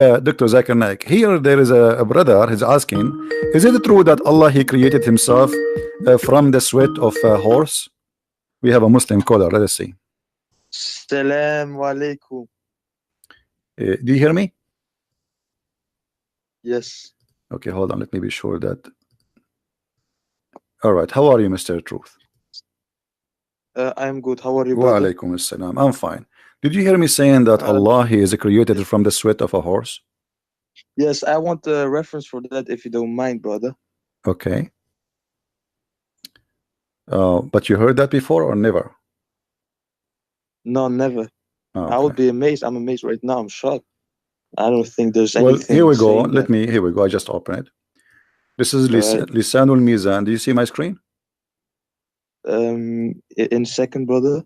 Dr. Zakir Naik. Here there is a brother who's asking, is it true that Allah He created Himself from the sweat of a horse? We have a Muslim caller. Let us see. Salam alaikum. Do you hear me? Yes. Okay, hold on. Let me be sure that. All right. How are you, Mr. Truth? I'm good. How are you, Wa brother? alaikum assalam. I'm fine. Did you hear me saying that Allah He is created from the sweat of a horse? Yes, I want a reference for that if you don't mind, brother. Okay. But you heard that before or never? No, never. Okay. I would be amazed. I'm amazed right now. I'm shocked. I don't think there's Well, anything. here we go. saying that. Here we go. I just open it. This is Alright. Lisanul Mizan. Do you see my screen? In second, brother.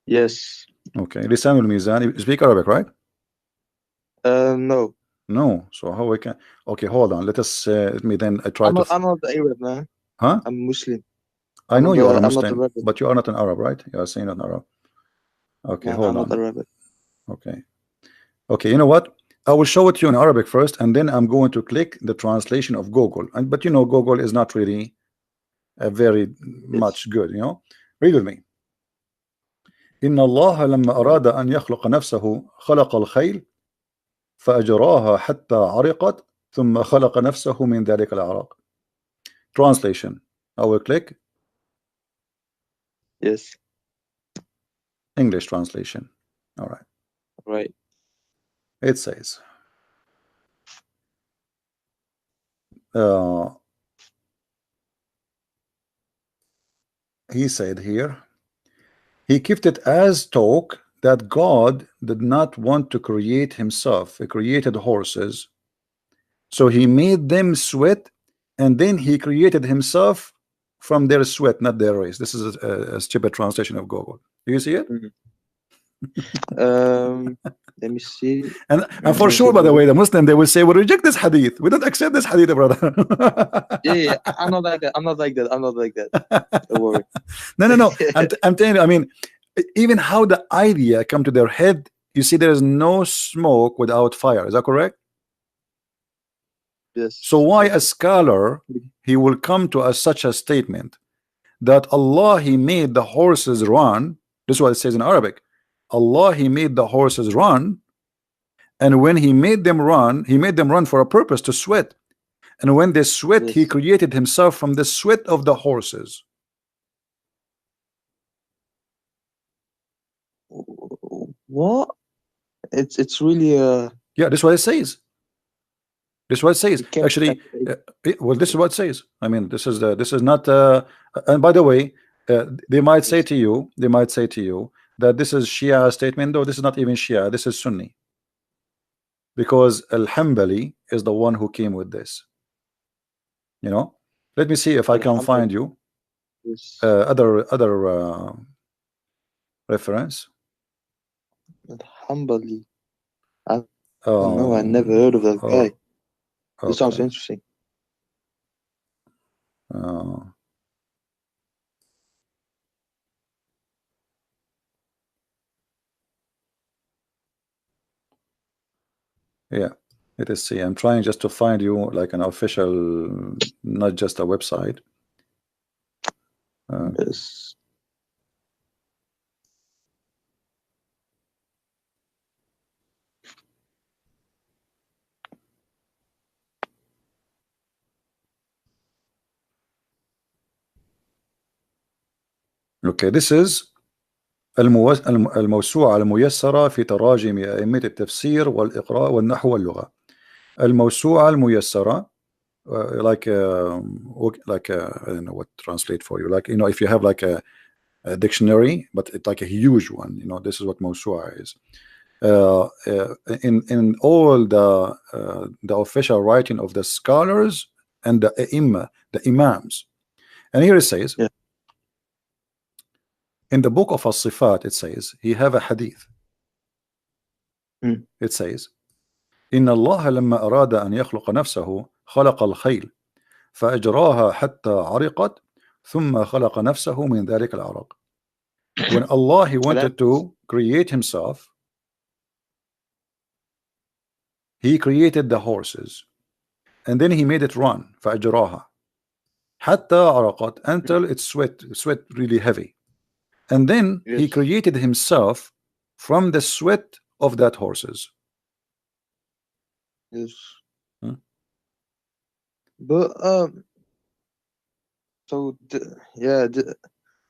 Yes. Okay. Lisanul Mizan. You speak Arabic, right? No. No. So how we can? Okay, hold on. Let me then try I'm to. I'm not Arab, man. Huh? I'm Muslim. I know you are a I'm not Muslim, Arabic. but you are not an Arab, right? You are saying not Arab. Okay, No, hold I'm on. not Arabic. Okay. Okay, you know what? I will show it to you in Arabic first, and then I'm going to click the translation of Google. But you know, Google is not really very much good. You know, read with me. إن الله لما أراد أن يخلق نفسه خلق الخيل فأجراها حتى عرقت ثم خلق نفسه من ذلك العرق. Translation. I will click. Yes. English translation. All right. Right. It says. He said here, he kept it as talk that God did not want to create himself. He created horses, so he made them sweat, and then he created himself from their sweat, not their race. This is a stupid translation of Google. Do you see it? Let me see. And for sure, by the way, the Muslim, they will say, we reject this hadith. We don't accept this hadith, brother. Yeah, I'm not like that. I'm not like that. Don't worry. No. I'm telling you, I mean, even how the idea come to their head, you see, there is no smoke without fire. Is that correct? Yes. So why a scholar, he will come to such a statement that Allah, he made the horses run. This is what it says in Arabic. Allah, he made the horses run, and when he made them run, he made them run for a purpose, to sweat. And when they sweat, Yes. he created himself from the sweat of the horses. What? It's really yeah, this is what it says. This is what it says. Actually, well, this is what it says. I mean, this is not. And by the way, they might say to you, that this is Shia statement. No, this is not even Shia. This is Sunni. Because Al-Hanbali is the one who came with this. You know, let me see if I can find you other reference. Hanbali. I don't know. I never heard of that guy. This sounds interesting. Yeah, let us see. I'm trying just to find you like an official, not just a website. Yes. Okay, this is الموسوعة الميسرة في تراجم أئمة التفسير والإقراء والنحو واللغة. الموسوعة الميسرة, like I don't know what to translate for you. Like, you know, if you have like a dictionary, but it's like a huge one. You know, this is what موسوعة is. In all the official writing of the scholars and the imams. And here it says, yeah. In the book of As-Sifat, it says, he have a hadith. It says, إن الله لما أراد أن يخلق نفسه خلق الخيل فأجراها حتى عرقت ثم خلق نفسه من ذلك العرق. when Allah he wanted to create himself, he created the horses and then he made it run فأجراها حتى عرقت until it sweat really heavy, and then he Yes. created himself from the sweat of that horses. Yes. But so yeah,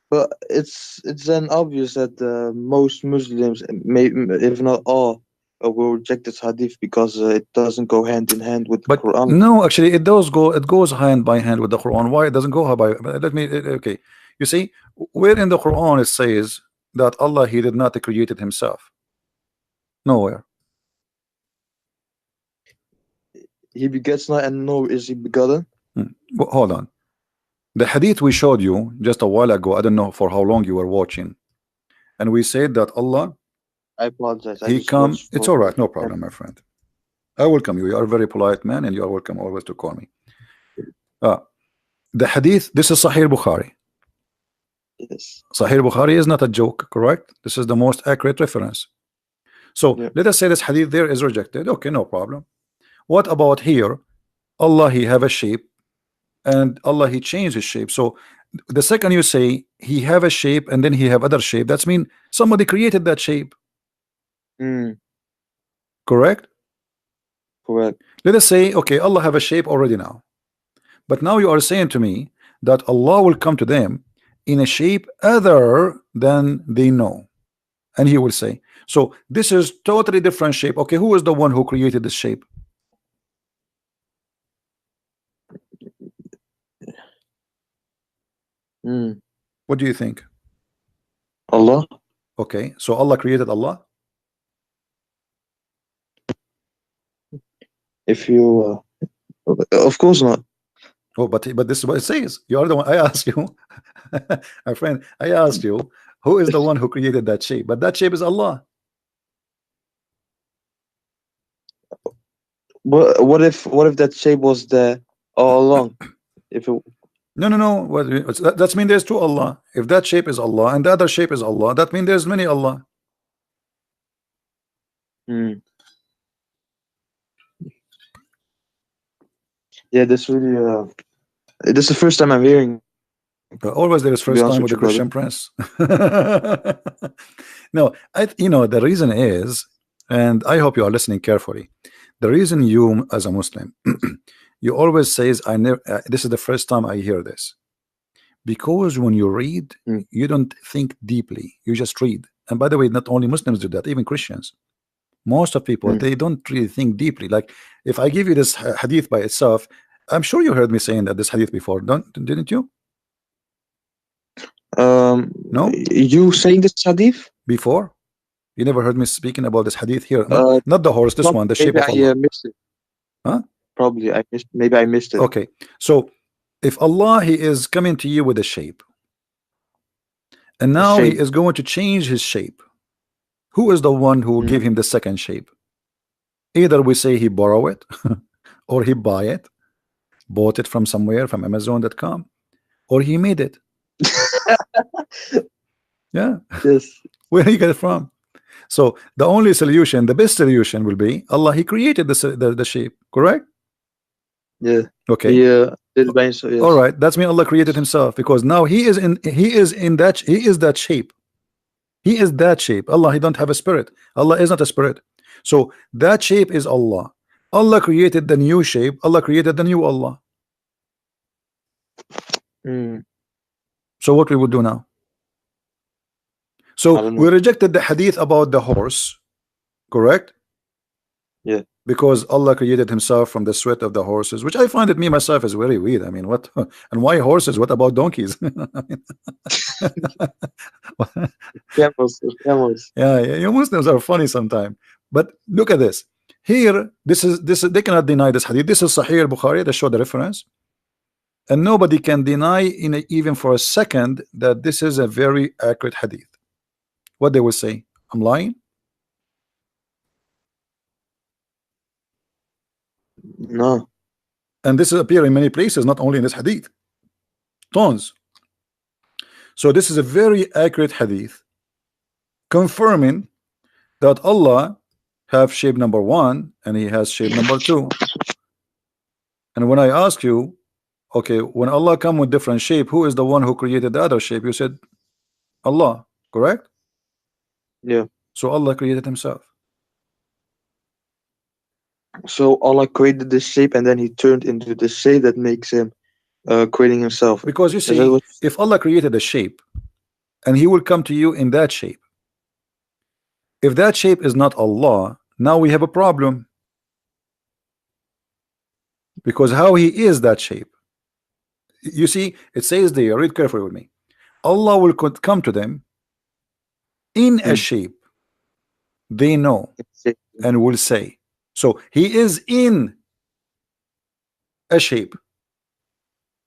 but it's then obvious that most Muslims, if not all, will reject this hadith because it doesn't go hand in hand with the But Quran. no, actually, it does go. It goes hand by hand with the Quran. Why it doesn't go by? Let me. Okay, you see, where in the Quran it says that Allah he did not create it himself? Nowhere. He begets not, and nor is he begotten. Hold on. The hadith we showed you just a while ago. I don't know for how long you were watching, and we said that Allah I apologize. I he just come. watched It's for all right, no problem, my friend. I welcome you. You are a very polite man, and you are welcome always to call me. The hadith. This is Sahih Bukhari. Yes. Sahih Bukhari is not a joke, correct? This is the most accurate reference. So Yeah. let us say this hadith there is rejected. Okay, no problem. What about here? Allah he have a shape, and Allah he changed his shape. So the second you say he have a shape and then he have other shape, that's mean somebody created that shape. Correct? Correct. Let us say, okay, Allah have a shape already now. But now you are saying to me that Allah will come to them in a shape other than they know. And he will say, so this is totally different shape. Okay, who is the one who created this shape? What do you think? Allah. Okay, so Allah created Allah? If you, of course not. Oh, but this is what it says. You are the one. I asked you, my friend. I asked you, who is the one who created that shape? But that shape is Allah. What if that shape was there all along? If it No. What that's mean there's two Allah. If that shape is Allah and the other shape is Allah, that means there's many Allah. Yeah, this really this is the first time I'm hearing. Always there is first time with the Christian prince. No, the reason is, and I hope you are listening carefully. The reason you, as a Muslim, you always says, "I never." This is the first time I hear this, because when you read, you don't think deeply. You just read. And by the way, not only Muslims do that, even Christians. Most of people they don't really think deeply. Like if I give you this hadith by itself, I'm sure you heard me saying that this hadith before, didn't you? No, you saying this hadith before? You never heard me speaking about this hadith here? Not the horse, this one, the shape of Allah. I missed it. Huh? Probably I missed. Maybe I missed it. Okay, so if Allah he is coming to you with a shape, and now he is going to change his shape, who is the one who will give him the second shape? Either we say he borrow it, or he bought it from somewhere, from Amazon.com, or he made it. Yeah. Yes. Where he get it from? So the only solution, the best solution will be Allah he created the shape, correct? Yeah. Okay. Yeah. Yes. All right. That's mean Allah created himself, because now he is that shape. He is that shape. Allah he don't have a spirit. Allah is not a spirit. So that shape is Allah. Allah created the new shape. Allah created the new Allah. So what we would do now? So we rejected the hadith about the horse, correct? Yeah. Because Allah created himself from the sweat of the horses, which I find it me myself is very weird. I mean, what and why horses? What about donkeys? Camels. Yeah, you Muslims are funny sometimes. But look at this. Here, this is they cannot deny this hadith. This is Sahih Bukhari. They show the reference, and nobody can deny even for a second that this is a very accurate hadith. What they will say? I'm lying? No. And this appear in many places, not only in this hadith. Tons. So this is a very accurate hadith confirming that Allah have shape number one and he has shape number two. And when I ask you, okay, when Allah come with different shape, who is the one who created the other shape? You said Allah, correct? Yeah. So Allah created himself. So Allah created this shape, and then He turned into the shape that makes Him creating Himself. Because you Is that see, what? if Allah created a shape and he will come to you in that shape, if that shape is not Allah, now we have a problem. Because how he is that shape? You see, it says there, read carefully with me. Allah will come to them in a Mm. shape they know Shape. and will say. So he is in a shape.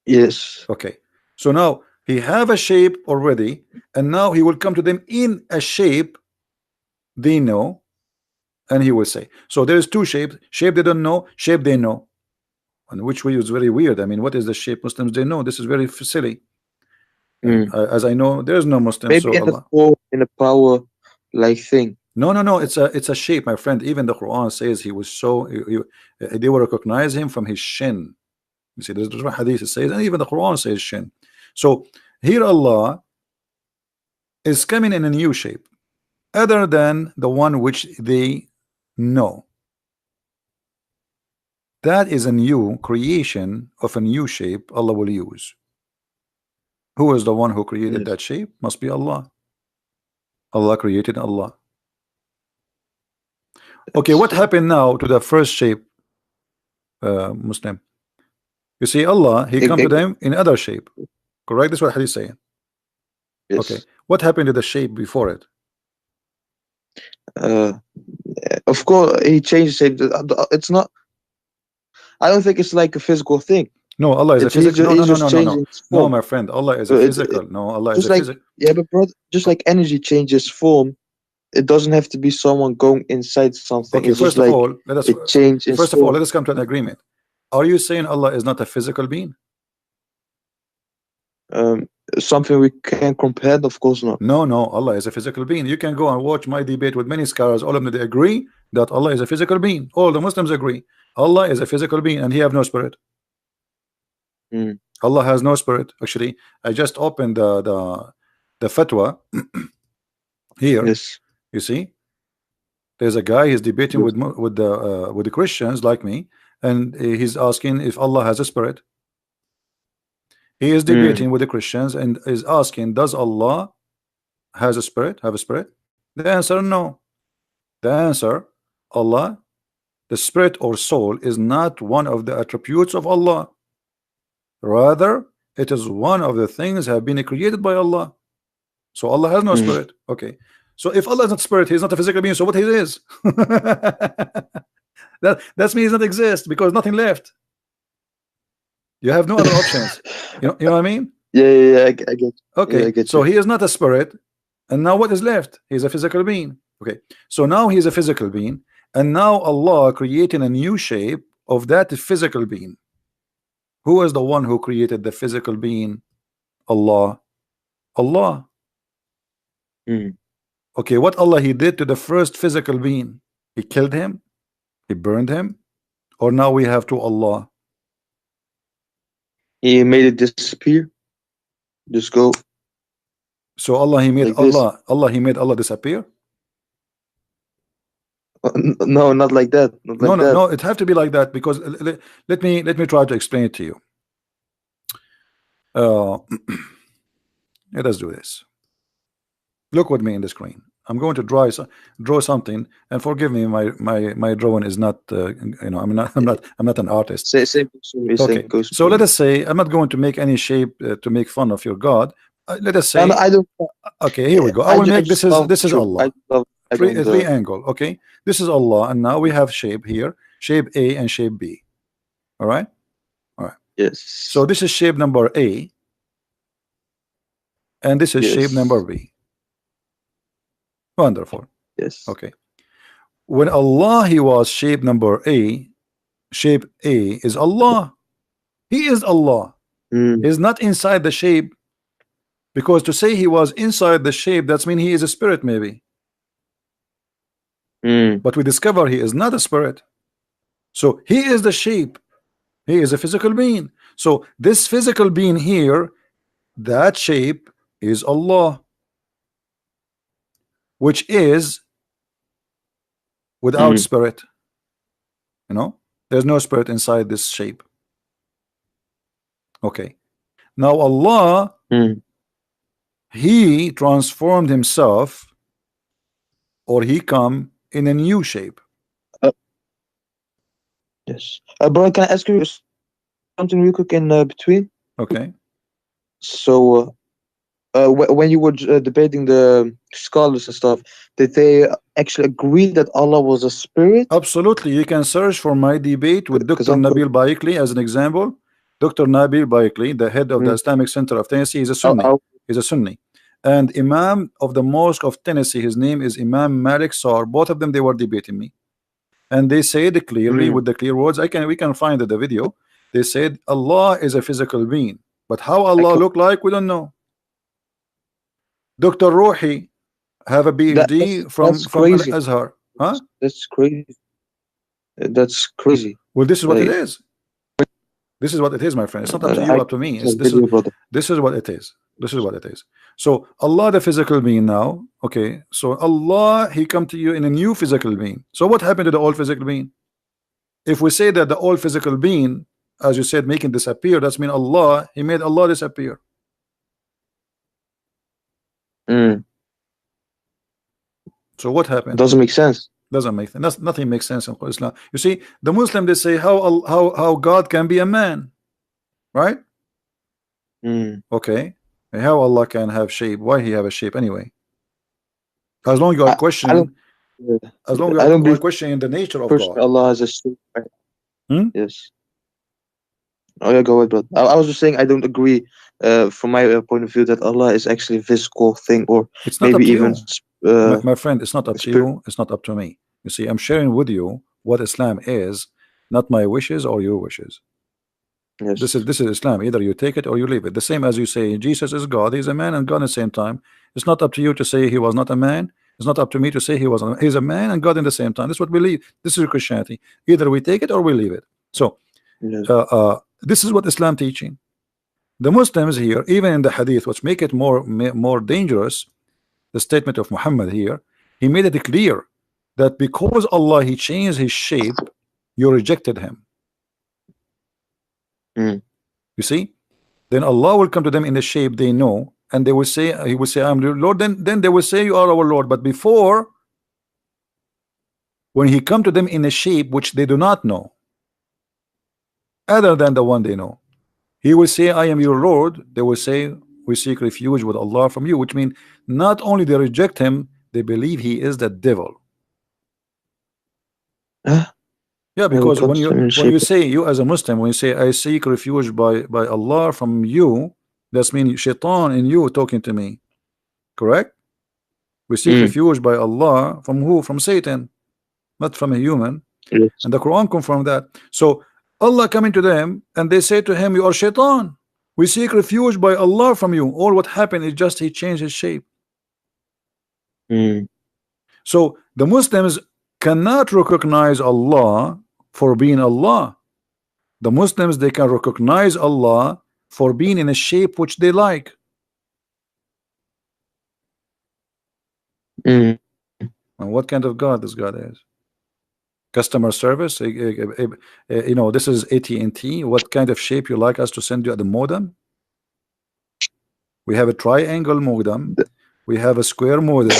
Yes. Okay. So now he have a shape already, and now he will come to them in a shape they know, and he will say. So there's two shapes: shape they don't know, shape they know. And which way is very weird. I mean, what is the shape Muslims they know? This is very silly. And Mm. as I know, there's no Muslim, Maybe so in a Allah. form, in a power like thing. No. It's a shape, my friend. Even the Quran says he was so they will recognize him from his shin. You see, there's different hadith it says, and even the Quran says shin. So here Allah is coming in a new shape, other than the one which they know. That is a new creation of a new shape Allah will use. Who is the one who created Yes. that shape? Must be Allah. Allah created Allah. Okay, what So, happened now to the first shape, Muslim? You see, Allah, He eg- come to eg- them in other shape. Correct? That's what Hadith saying. Okay. yes. What happened to the shape before it? Uh, of course, He changed shape. It's not. I don't think it's like a physical thing. No, Allah is a physical. No, no, He's no, just no, no, no. changing its No, form. my friend. Allah is a It physical. No, Allah is just a like, physical. yeah, but brother, just like energy changes form, it doesn't have to be someone going inside something. Okay, It's just first of like all, let us it changes its first of all form. let us come to an agreement. Are you saying Allah is not a physical being? Um, Something we can comprehend, of course not. No, no, Allah is a physical being. You can go and watch my debate with many scholars. All of them they agree that Allah is a physical being. All the Muslims agree. Allah is a physical being and he have no spirit. Mm. Allah has no spirit. Actually, I just opened the fatwa here. Yes. You see, there's a guy he's debating Yes. with the Christians like me, and he's asking if Allah has a spirit. He is Mm. debating with the Christians and is asking, does Allah has a spirit? Have a spirit? The answer no. The answer, Allah, the spirit or soul is not one of the attributes of Allah. Rather, it is one of the things have been created by Allah. So Allah has no Mm. spirit. Okay. So if Allah is not spirit, he's not a physical being. So what he is? That's means he does not exist because nothing left. You have no other options. You know what I mean? Yeah. I get. Yeah, I Okay. get So you. he is not a spirit, and now what is left? He's a physical being. Okay. So now he's a physical being, and now Allah creating a new shape of that physical being. Who is the one who created the physical being? Allah. Allah. Mm. Okay, what Allah he did to the first physical being? He killed him? He burned him? Or now we have to Allah? He made it disappear. Just go So Allah he made like this. Allah he made Allah disappear? No, not like that. Not No, like no, that. no, it have to be like that because let me try to explain it to you. Uh let us do this. Look with me in the screen. I'm going to draw something, and forgive me, my drawing is not I'm not an artist. Same goes for me. Same Okay, goes so for let me. us say I'm not going to make any shape to make fun of your God. Let us No, say, I don't. okay, here we go. I will I make just love this is truth. I Allah. just love. I don't. Three angle. Okay, this is Allah, and now we have shape here, shape A and shape B. All right, all right. So Yes. this is shape number A, and this is shape number Yes. B. Wonderful. Yes. Okay, when Allah he was shape number A, shape A is Allah. He is Allah. Mm. He's not inside the shape. Because to say he was inside the shape, that's mean he is a spirit maybe. But we discover he is not a spirit. So he is the shape. He is a physical being. So this physical being here, that shape is Allah, which is without spirit. You know, there's no spirit inside this shape. Okay. Now Allah, he transformed himself, or he come in a new shape. Yes. Bro, can I ask you something real quick in between? Okay. So, when you were debating the scholars and stuff, did they actually agree that Allah was a spirit? Absolutely. You can search for my debate with Because Dr. Nabil Baikli as an example. Dr. Nabil Baikli, the head of the Islamic Center of Tennessee, is a Sunni. He's a Sunni. And Imam of the Mosque of Tennessee, his name is Imam Malik Sar. Both of them, they were debating me. And they said clearly with the clear words, we can find the video. They said Allah is a physical being. But how Allah look like, we don't know. Dr. Ruhi have a PhD from crazy. Al-Azhar. Huh? That's crazy. That's crazy. Well, this is what it is. This is what it is, my friend. It's not up to you, up to me. This is what it is. This is what it is. So Allah, the physical being now. Okay. So Allah, he come to you in a new physical being. So what happened to the old physical being? If we say that the old physical being, as you said, making disappear, that's mean Allah, he made Allah disappear. So what happened? Doesn't make sense. Doesn't make sense. Nothing makes sense in Islam. You see, the Muslim, they say how God can be a man, right? Okay. And how Allah can have shape? Why he have a shape anyway? As long as you are questioning, as long as you are questioning the nature of God. Allah has a shape. Yes. Oh yeah, go ahead, brother. I was just saying I don't agree, from my point of view, that Allah is actually a physical thing, or it's not maybe even. My friend, it's not up to you. It's not up to me. You see, I'm sharing with you what Islam is, not my wishes or your wishes. Yes. This is Islam. Either you take it or you leave it. The same as you say Jesus is God. He's a man and God at the same time. It's not up to you to say he was not a man. It's not up to me to say he's a man and God in the same time. This is what we believe. This is Christianity. Either we take it or we leave it. So this is what Islam teaching. The Muslims here, even in the hadith, which make it more dangerous, the statement of Muhammad here, he made it clear that because Allah, he changed his shape, you rejected him. You see, then Allah will come to them in the shape they know, and they will say, he will say, I'm your Lord. Then they will say, you are our Lord. But before, when he come to them in a shape which they do not know, other than the one they know, he will say, I am your Lord. They will say, we seek refuge with Allah from you, which means not only they reject him, they believe he is the devil. Yeah, because when you say, you as a Muslim, when you say I seek refuge by Allah from you, that's mean shaitan in you talking to me. Correct? We seek refuge by Allah from who? From Satan, not from a human. Yes. And the Quran confirmed that. So Allah coming to them and they say to him, you are shaitan. We seek refuge by Allah from you. All what happened is just he changed his shape. So the Muslims cannot recognize Allah for being Allah. The Muslims, they can recognize Allah for being in a shape which they like. And what kind of God this God is? Customer service, you know, this is AT&T. What kind of shape you like us to send you at the modem? We have a triangle modem, we have a square modem,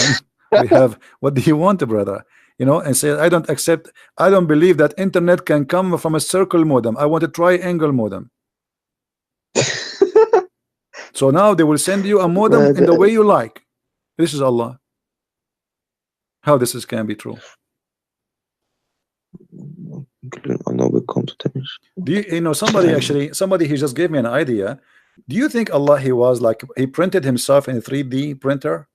we have, what do you want, brother? You know, and say, I don't accept, I don't believe that internet can come from a circle modem. I want a triangle modem. So now they will send you a modem in the way you like. This is Allah. How this can be true? Do you know, somebody he just gave me an idea. Do you think Allah, he was like, he printed himself in a 3D printer?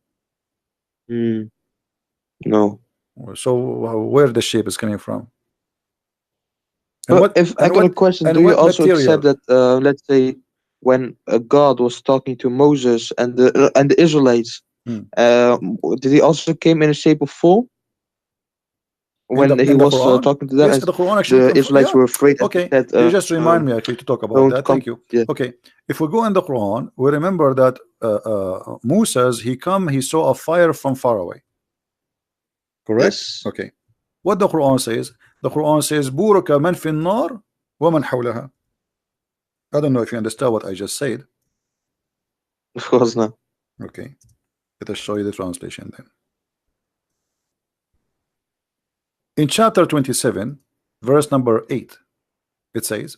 No. So where the shape is coming from? And but if I got a question, do you also accept that, let's say, when God was talking to Moses and the Israelites, Hmm. did he also came in a shape of fool when he In the was Quran? talking to them? Yes, And the Quran actually the confirm. Israelites Yeah. were afraid, and he Okay. said, You just remind me actually to talk about "Don't that. Thank come." you. Yeah. Okay. If we go in the Quran, we remember that Moses, he saw a fire from far away. Correct? Yes. Okay. What the Quran says? The Quran says, "Buraka man fi nar wa man hawlaha." I don't know if you understand what I just said. Of course not. Okay. Let us show you the translation then. In chapter 27, verse number 8, it says,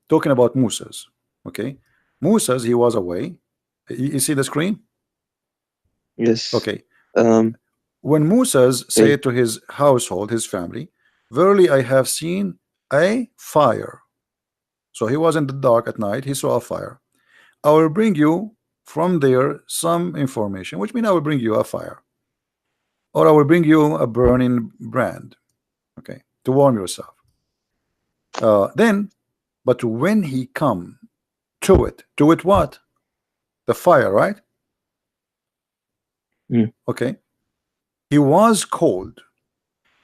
talking about Moses. Okay. Moses, he was away. You see the screen? Yes. Okay. Um. When Moses Okay. said to his household, his family, "Verily I have seen a fire." So he was in the dark at night, he saw a fire. "I will bring you from there some information," which means I will bring you a fire, or I will bring you a burning brand, okay, to warm yourself. Then, but when he come to it what? The fire, right? Mm. Okay. He was cold.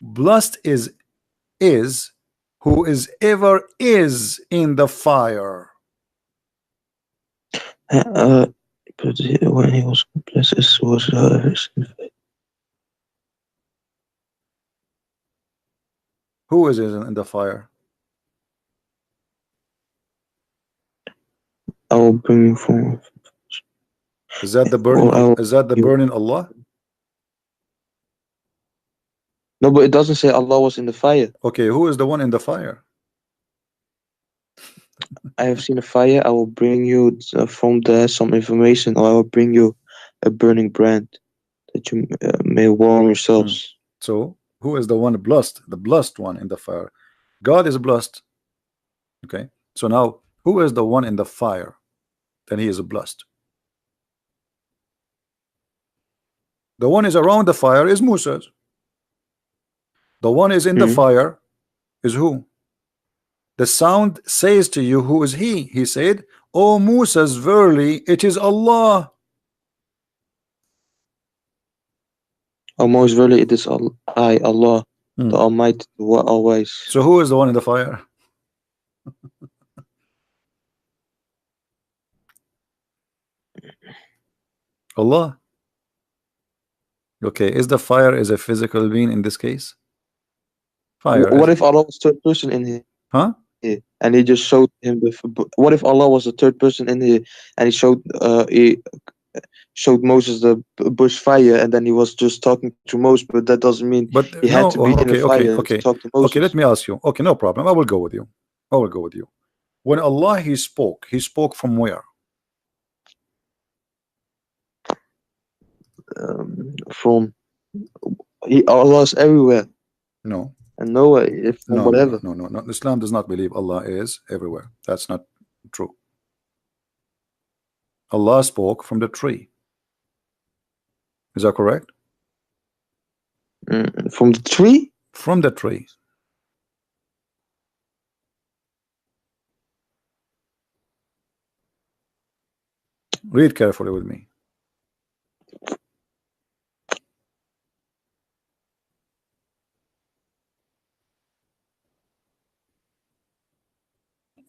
Blessed is who is ever is in the fire. Uh, but when he was blessed, was Who is in the fire? I will bring you from. Is that the burning? Or I will Is that the bring you. burning Allah? No, but it doesn't say Allah was in the fire. Okay, who is the one in the fire? I have seen a fire. I will bring you from there some information, or I will bring you a burning brand that you may warm Hmm. yourselves. So who is the one blessed? The blessed one in the fire. God is blessed. Okay. So now who is the one in the fire? Then he is blessed. The one is around the fire is Moses. The one is in the Hmm. fire is who? The sound says to you, who is he? He said, "O Moses, verily it is Allah." Oh, most verily it is I, Allah, the Hmm. Almighty, the always. So who is the one in the fire? Allah. Okay, is the fire is a physical being in this case? Fire What is, if Allah was third person in here huh? and he just showed him what if Allah was the third person in here and he showed Moses the bush fire and then he was just talking to Moses, but that doesn't mean But he had no, to be in the okay, fire okay, to okay, talk to okay. Let Moses. me ask you. Okay, no problem. I will go with you. I will go with you. When Allah he spoke. He spoke from where? From Allah is everywhere No, and nowhere from no, no, no, whatever. no, no, no. Islam does not believe Allah is everywhere. That's not true. Allah spoke from the tree. Is that correct? From the tree. From the tree. Read carefully with me.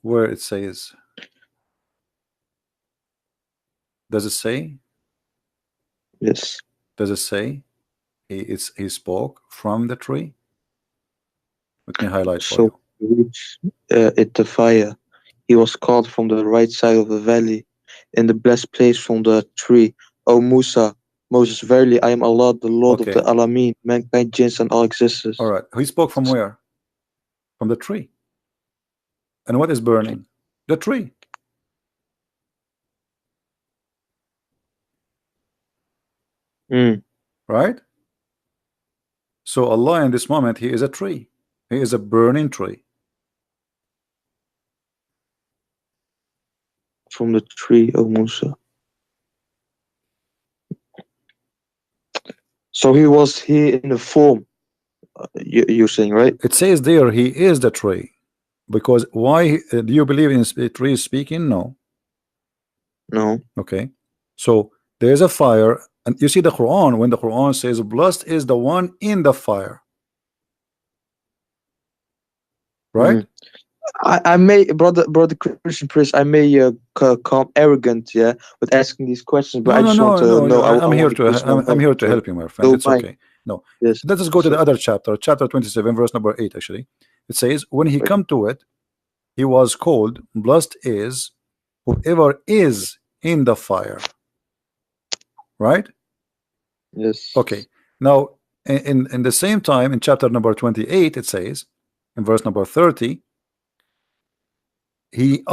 Where it says, does it say? Yes. Does it say he spoke from the tree? Let me highlight for So you. reach it the fire. He was called from the right side of the valley, in the blessed place from the tree. O Musa, Moses, verily I am Allah, the Lord of the Okay. Alameen, mankind, jinns, and all All existence. right. He spoke from where? From the tree. And what is burning? The tree. Mm. Right? So Allah in this moment, he is a tree. He is a burning tree. From the tree, O Musa. So he was here in the form, you're saying, right? It says there he is the tree. Because why do you believe in trees speaking? No. No. Okay. So there's a fire, and you see the Quran, when the Quran says blessed is the one in the fire, right? Mm. I may, brother Christian Priest, I may come arrogant, yeah, with asking these questions, but No, I no, just want no, to no. know. I'm I here want a to personal I'm here knowledge, to so help you, my friend. don't It's mind. okay. No, Yes. let us go to the So, other chapter, chapter 27, verse number 8. Actually, it says, when he okay. come to it, he was called blessed is whoever is in the fire, right? Okay. Yes. Now, in the same time, in chapter number 28, it says, in verse number 30, he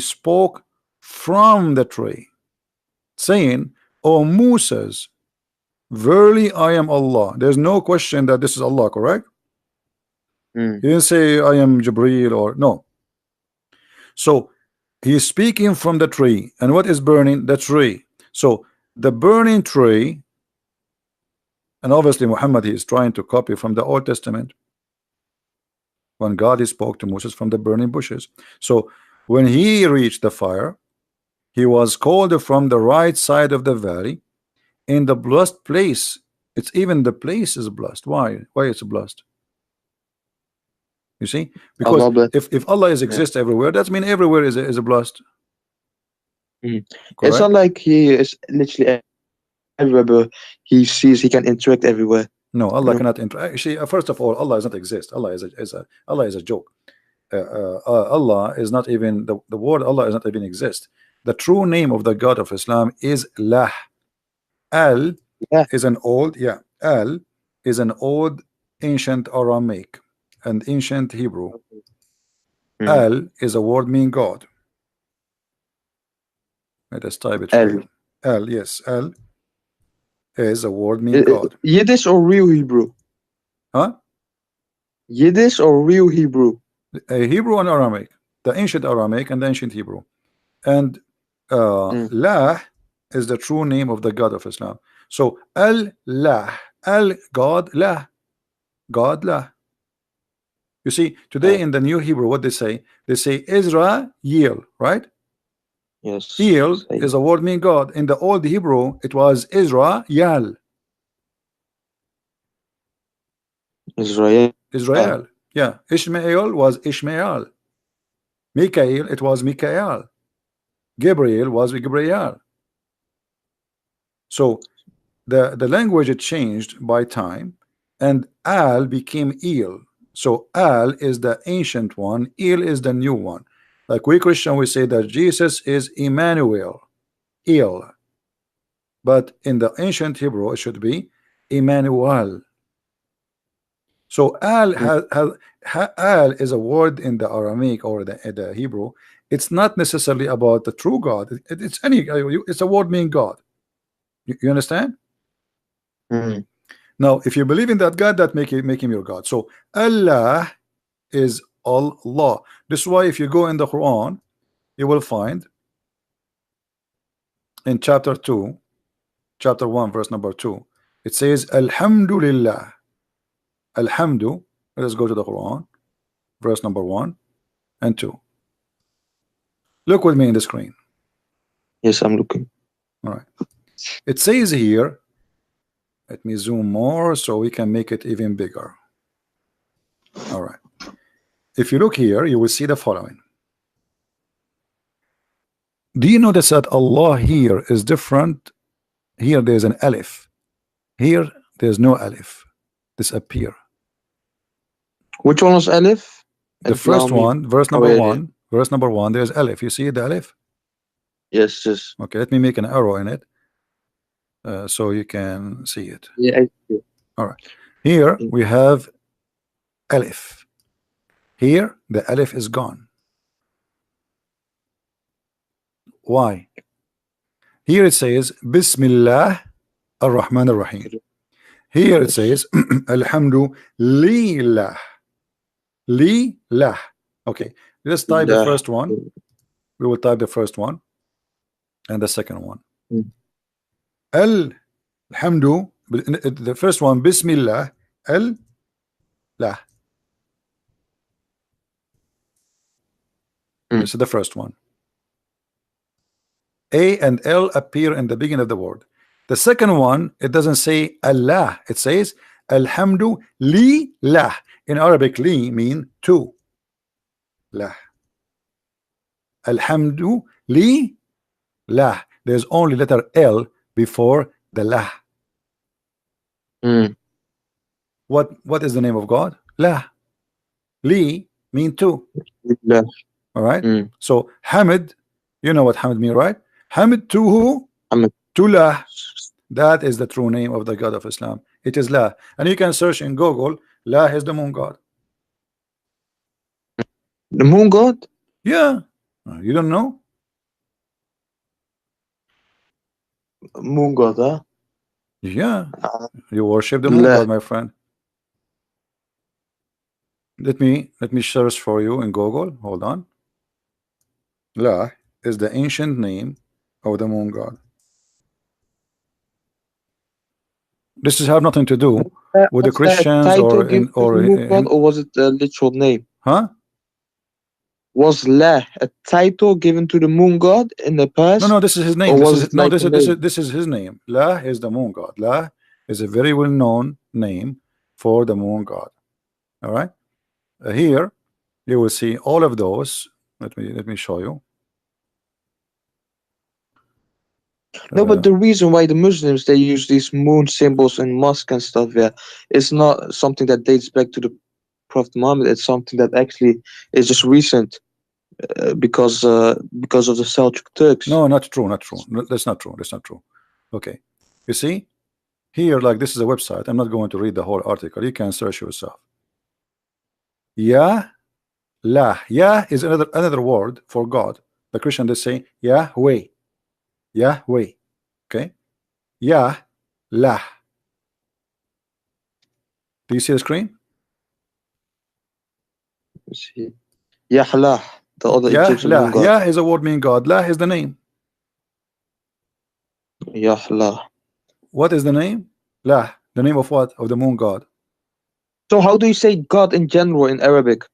spoke from the tree, saying, O Moses, verily I am Allah. There's no question that this is Allah, correct? Mm. He didn't say I am Jibreel or no. So he's speaking from the tree, and what is burning? The tree. So the burning tree, and obviously Muhammad, he is trying to copy from the Old Testament when God he spoke to Moses from the burning bushes. So when he reached the fire, he was called from the right side of the valley in the blessed place. It's even the place is blessed. Why it's blessed? You see, because Allah bless. if Allah is Yeah. exists everywhere, that means everywhere is a blessed, Mm. It's not correct? like he is literally everywhere, but he sees he can interact everywhere. No, You Allah know. cannot interact. Actually, first of all, Allah does not exist. Allah is a joke. Allah is not even the word Allah is not even exist. The true name of the God of Islam is Lah. Al Yeah. is an old, yeah, Al is an old ancient Aramaic and ancient Hebrew. Mm. Al is a word mean God. Let us type it for El. you. Al, yes, Al is a word mean God. Yiddish or real Hebrew? Huh? Yiddish or real Hebrew? A Hebrew and Aramaic, the ancient Aramaic and the ancient Hebrew. And Mm. Lah is the true name of the God of Islam. So Al-Lah, Al God, Lah, God, Lah. You see, today Uh, in the New Hebrew, what they say? They say Israel, right? yes. El Say is a word meaning God. In the old Hebrew, it was Israel, Israel. Israel. Yeah, Ishmael was Ishmael. Mikael, it was Mikael. Gabriel was Gabriel. So the language it changed by time, and Al became El. So Al is the ancient one, El is the new one. Like we Christian, we say that Jesus is Emmanuel, El, but in the ancient Hebrew it should be Emmanuel. So Mm. Al is a word in the Aramaic or the Hebrew. It's not necessarily about the true God. It's any. It's a word meaning God. You understand? Mm. Now, if you believe in that God, that make him your God. So Allah is Allah. This is why if you go in the Quran, you will find in chapter 2, chapter 1, verse number 2, it says Alhamdulillah. Alhamdu. Let's go to the Quran, verse number 1 and 2. Look with me in the screen. Yes, I'm looking. All right. It says here, let me zoom more so we can make it even bigger. All right. If you look here, you will see the following. Do you notice that Allah here is different? Here there's an alif. Here there's no alif. Disappear. Which one was Aleph? The And allow first me. one, verse Oh number yeah, yeah. one, verse number one, there's alif. You see the alif? Yes, yes. Okay, let me make an arrow in it so you can see it. Yeah, I see. All right. Here Mm. we have alif. Here the alif is gone. Why? Here it says Bismillah ar-Rahman ar-Rahim. Here it Yes. says Alhamdu lillah. Lillah. Okay, let's type the Yeah. first one. We will type the first one and the second one. Mm. Alhamdu. The first one, Bismillah. Al lah. This is the first one. A and L appear in the beginning of the word. The second one, it doesn't say Allah, it says Alhamdu li lah. In Arabic, li mean to. Lah. Alhamdu li lah. There's only letter L before the lah. What is the name of God? Lah. Li mean to. La. All right. So Hamid, you know what Hamid mean, right? Hamid to who? Hamid. To lah. That is the true name of the God of Islam. It is lah. And you can search in Google, lah is the moon god. The moon god? Yeah. You don't know? Moon god, huh? Yeah. You worship the moon god, my friend. Let me search for you in Google. Hold on. La is the ancient name of the moon god. This has have nothing to do with the Christians or was it a literal name? Huh? Was La a title given to the moon god in the past? No, this is his name. This is his name. La is the moon god. La is a very well-known name for the moon god. All right. Here you will see all of those. Let me show you. No, but the reason why the Muslims they use these moon symbols and mosque and stuff, yeah, it's not something that dates back to the Prophet Muhammad. It's something that actually is just recent because of the Seljuk Turks. No, not true. That's not true. That's not true. Okay, you see here, like this is a website. I'm not going to read the whole article. You can search yourself. Ya, la. Ya is another word for God. The Christian they say Yahweh. Yahweh. Okay. Ya, la. Do you see the screen? Yahlah, the other Egyptian god. Ya is a word meaning God. La is the name. Yahlah. What is the name? La. The name of what? Of the moon god. So how do you say God in general in Arabic?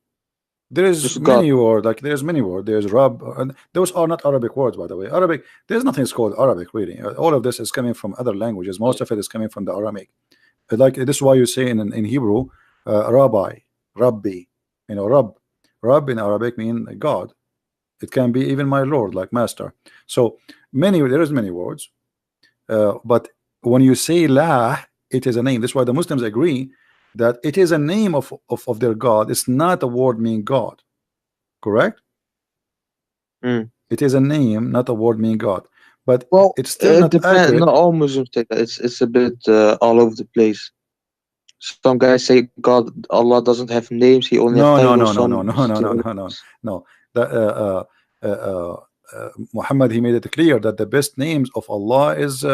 There is many words, like there's many words. There's Rab, and those are not Arabic words, by the way. Arabic, there's nothing called Arabic really. All of this is coming from other languages. Most of it is coming from the Aramaic. Like this is why you say in Hebrew, Rabbi, Rabbi. You know, Rab in Arabic mean God. It can be even my Lord, like master. So there is many words, but when you say La, it is a name. That's why the Muslims agree that it is a name of their God. It's not a word meaning God. Correct? It is a name, not a word meaning God. But well, it's still not accurate. Not all Muslims take that. It's a bit all over the place. Some guys say God, Allah doesn't have names. He only has titles. No. Muhammad, he made it clear that the best names of Allah is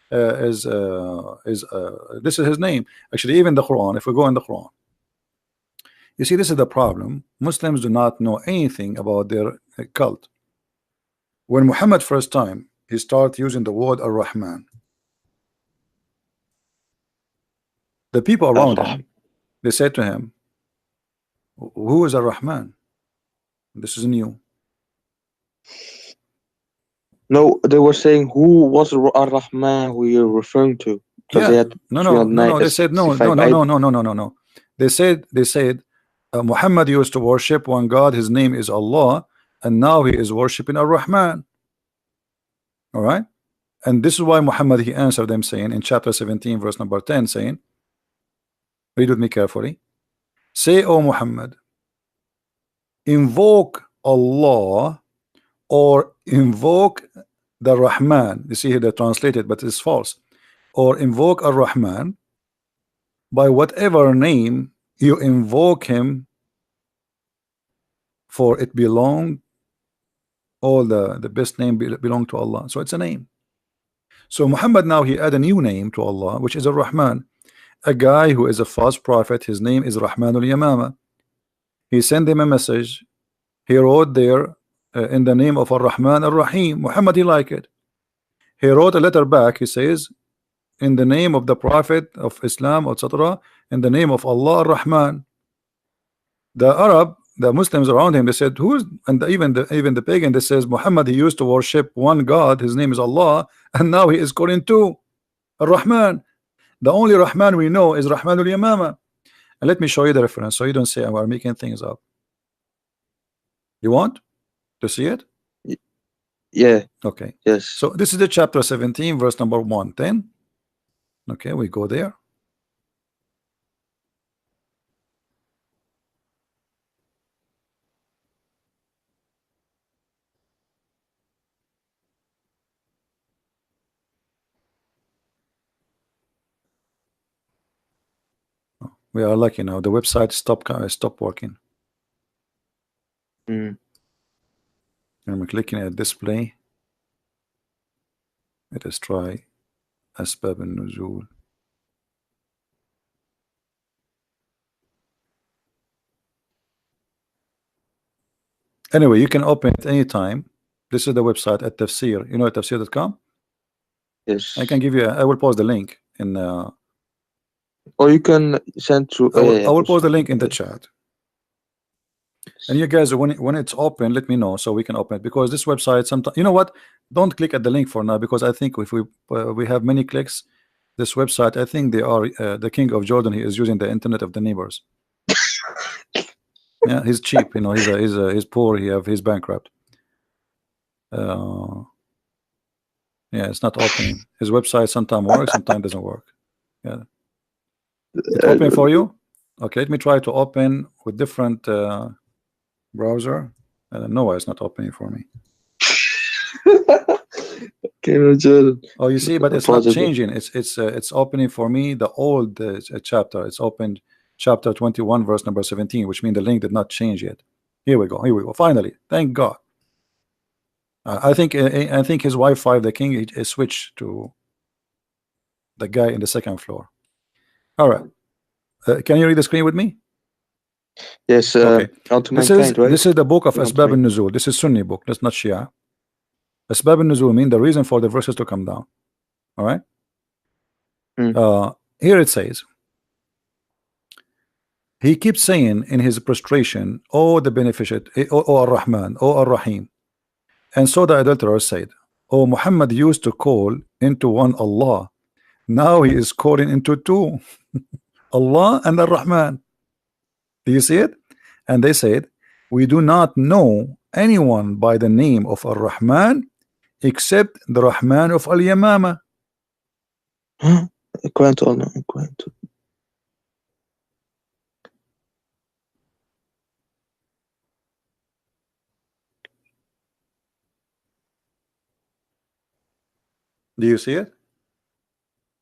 this is his name. Actually, even the Quran, if we go in the Quran, you see, this is the problem. Muslims do not know anything about their cult. When Muhammad first time he started using the word Ar-Rahman, the people around him, they said to him, who is Ar-Rahman? This is new. No, they were saying who was Ar-Rahman who you're referring to. Yeah. No. They said no. They said Muhammad used to worship one God. His name is Allah, and now he is worshiping Ar-Rahman. All right, and this is why Muhammad he answered them saying in chapter 17, verse number 10, saying, read with me carefully. Say, O Muhammad, invoke Allah or invoke the Rahman. You see here they translated, but it's false. Or invoke Ar-Rahman by whatever name you invoke him, for it belong, all the best name belong to Allah. So it's a name. So Muhammad now he add a new name to Allah, which is Ar-Rahman. A guy who is a false prophet, his name is Rahmanul Yamama. He sent him a message. He wrote there in the name of Ar-Rahman Ar-Rahim. Muhammad he liked it. He wrote a letter back. He says, in the name of the Prophet of Islam, etc., in the name of Allah Ar-Rahman. The Arab the Muslims around him, they said, who's, and even the pagan, they says Muhammad, he used to worship one God, his name is Allah, and now he is calling two Ar-Rahman. The only Rahman we know is Rahman al-Yamama. And let me show you the reference so you don't say I'm making things up. You want to see it? Yeah. Okay. Yes. So this is the chapter 17, verse number 110. Okay, we go there. We are lucky now. The website stopped working. Mm. I'm clicking at display. Let us try أسباب النزول. Anyway, you can open it anytime. This is the website at Tafsir. You know at tafsir.com? Yes. I can give you I will post the link in Or you can send through. I will post the link in the chat. And you guys, when it's open, let me know so we can open it, because this website sometimes, you know what, don't click at the link for now, because I think if we have many clicks, this website, I think they are the king of Jordan, he is using the internet of the neighbors. Yeah, he's cheap, you know, he's poor, he's bankrupt. Yeah, it's not opening. His website sometimes works, sometimes doesn't work. Yeah, it's open for you. Okay, let me try to open with different browser. I don't know why it's not opening for me. Oh, you see, but it's not changing. It's opening for me the old chapter. It's opened chapter 21, verse number 17, which means the link did not change yet. Here we go. Here we go. Finally, thank God. I think his Wi-Fi, the king, is switched to the guy in the second floor. All right. Can you read the screen with me? Yes. Okay. Onto This mankind, right? is the book of Asbab al-Nuzul. This is Sunni book. That's not Shia. Asbab al-Nuzul mean the reason for the verses to come down. All right. Here it says, he keeps saying in his prostration, oh the beneficent, oh Ar-Rahman, oh Ar-Rahim. And so the adulterer said, oh, Muhammad used to call into one Allah, now he is calling into two, Allah and Ar-Rahman. Do you see it? And they said, we do not know anyone by the name of Ar-Rahman except the Rahman of Al-Yamama. Do you see it?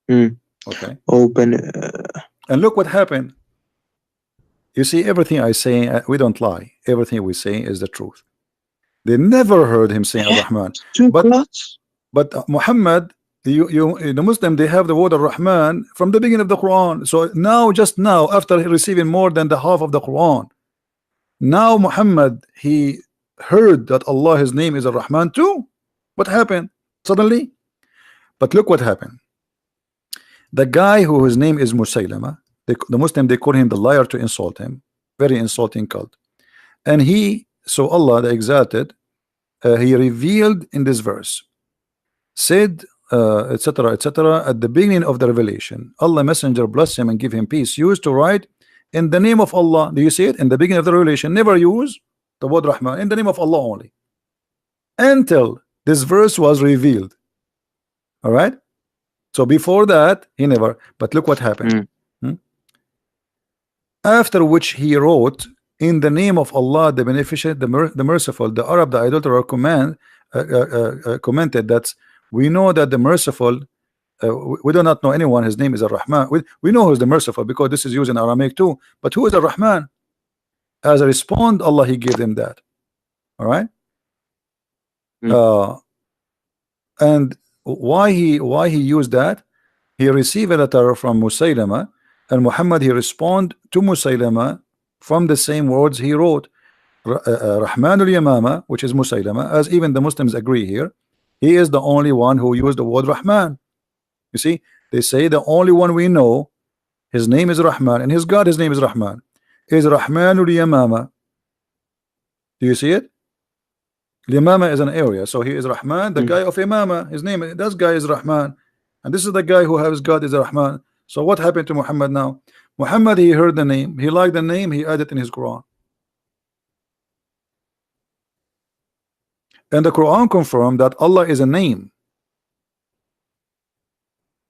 Okay. Open. And look what happened. You see, everything I say, we don't lie. Everything we say is the truth. They never heard him saying Ar-Rahman. But Muhammad, the Muslim, they have the word Ar-Rahman from the beginning of the Quran. So now, just now, after receiving more than the half of the Quran, now Muhammad, he heard that Allah, his name is Ar-Rahman too. What happened suddenly? But look what happened. The guy who his name is Musaylama, the Muslim, they call him the liar to insult him. Very insulting cult. And so Allah the exalted, he revealed in this verse, said, etc., etc., at the beginning of the revelation, Allah messenger bless him and give him peace, used to write in the name of Allah. Do you see it? In the beginning of the revelation, never use the word Rahman, in the name of Allah only, until this verse was revealed. All right. So before that, he never. But look what happened. After which he wrote, in the name of Allah, the beneficent, the merciful. The Arab, the adulterer, commented that we know that the merciful, we do not know anyone, his name is Ar-Rahman. We know who's the merciful because this is used in Aramaic too. But who is Ar-Rahman? As a response, Allah, he gave them that. All right. And why he used that? He received a letter from Musaylama, and Muhammad, he respond to Musaylama from the same words he wrote. Rahman al-Yamama, which is Musaylama, as even the Muslims agree here, he is the only one who used the word Rahman. You see, they say the only one we know, his name is Rahman, and his God, his name is Rahman, is Rahman al-Yamama. Do you see it? Yamama is an area, so he is Rahman, the Mm. guy of Imama. His name, this guy is Rahman, and this is the guy who has God is Rahman. So what happened to Muhammad now? Muhammad, he heard the name, he liked the name, he added in his Quran, and the Quran confirmed that Allah is a name,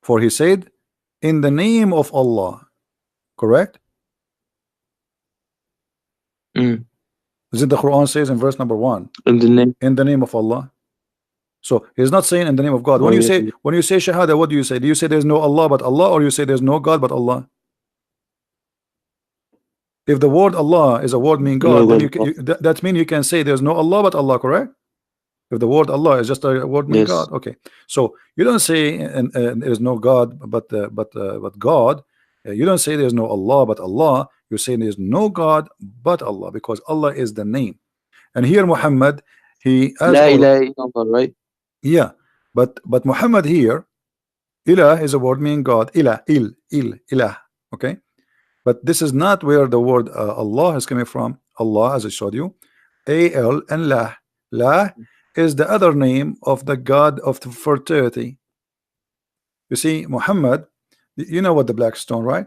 for he said, "In the name of Allah." Correct? Mm. Is it the Quran says in verse number 1, In the name. in the name of Allah? So he's not saying in the name of God. Oh When you yeah. say Shahada, what do you say? Do you say there's no Allah but Allah, or you say there's no God but Allah? If the word Allah is a word mean No God, then God. that means you can say there's no Allah but Allah, correct? If the word Allah is just a word mean Yes. God, okay. So you don't say there's no God but God. You don't say there's no Allah but Allah. You say there's no God but Allah, because Allah is the name. And here Muhammad, he as La or ilaha illallah, right? yeah, but Muhammad here, Ilah is a word meaning God. Ilah, ilah. Okay, but this is not where the word Allah is coming from. Allah, as I showed you, al and lah. Lah is the other name of the God of the fertility. You see, Muhammad, you know what the black stone, right?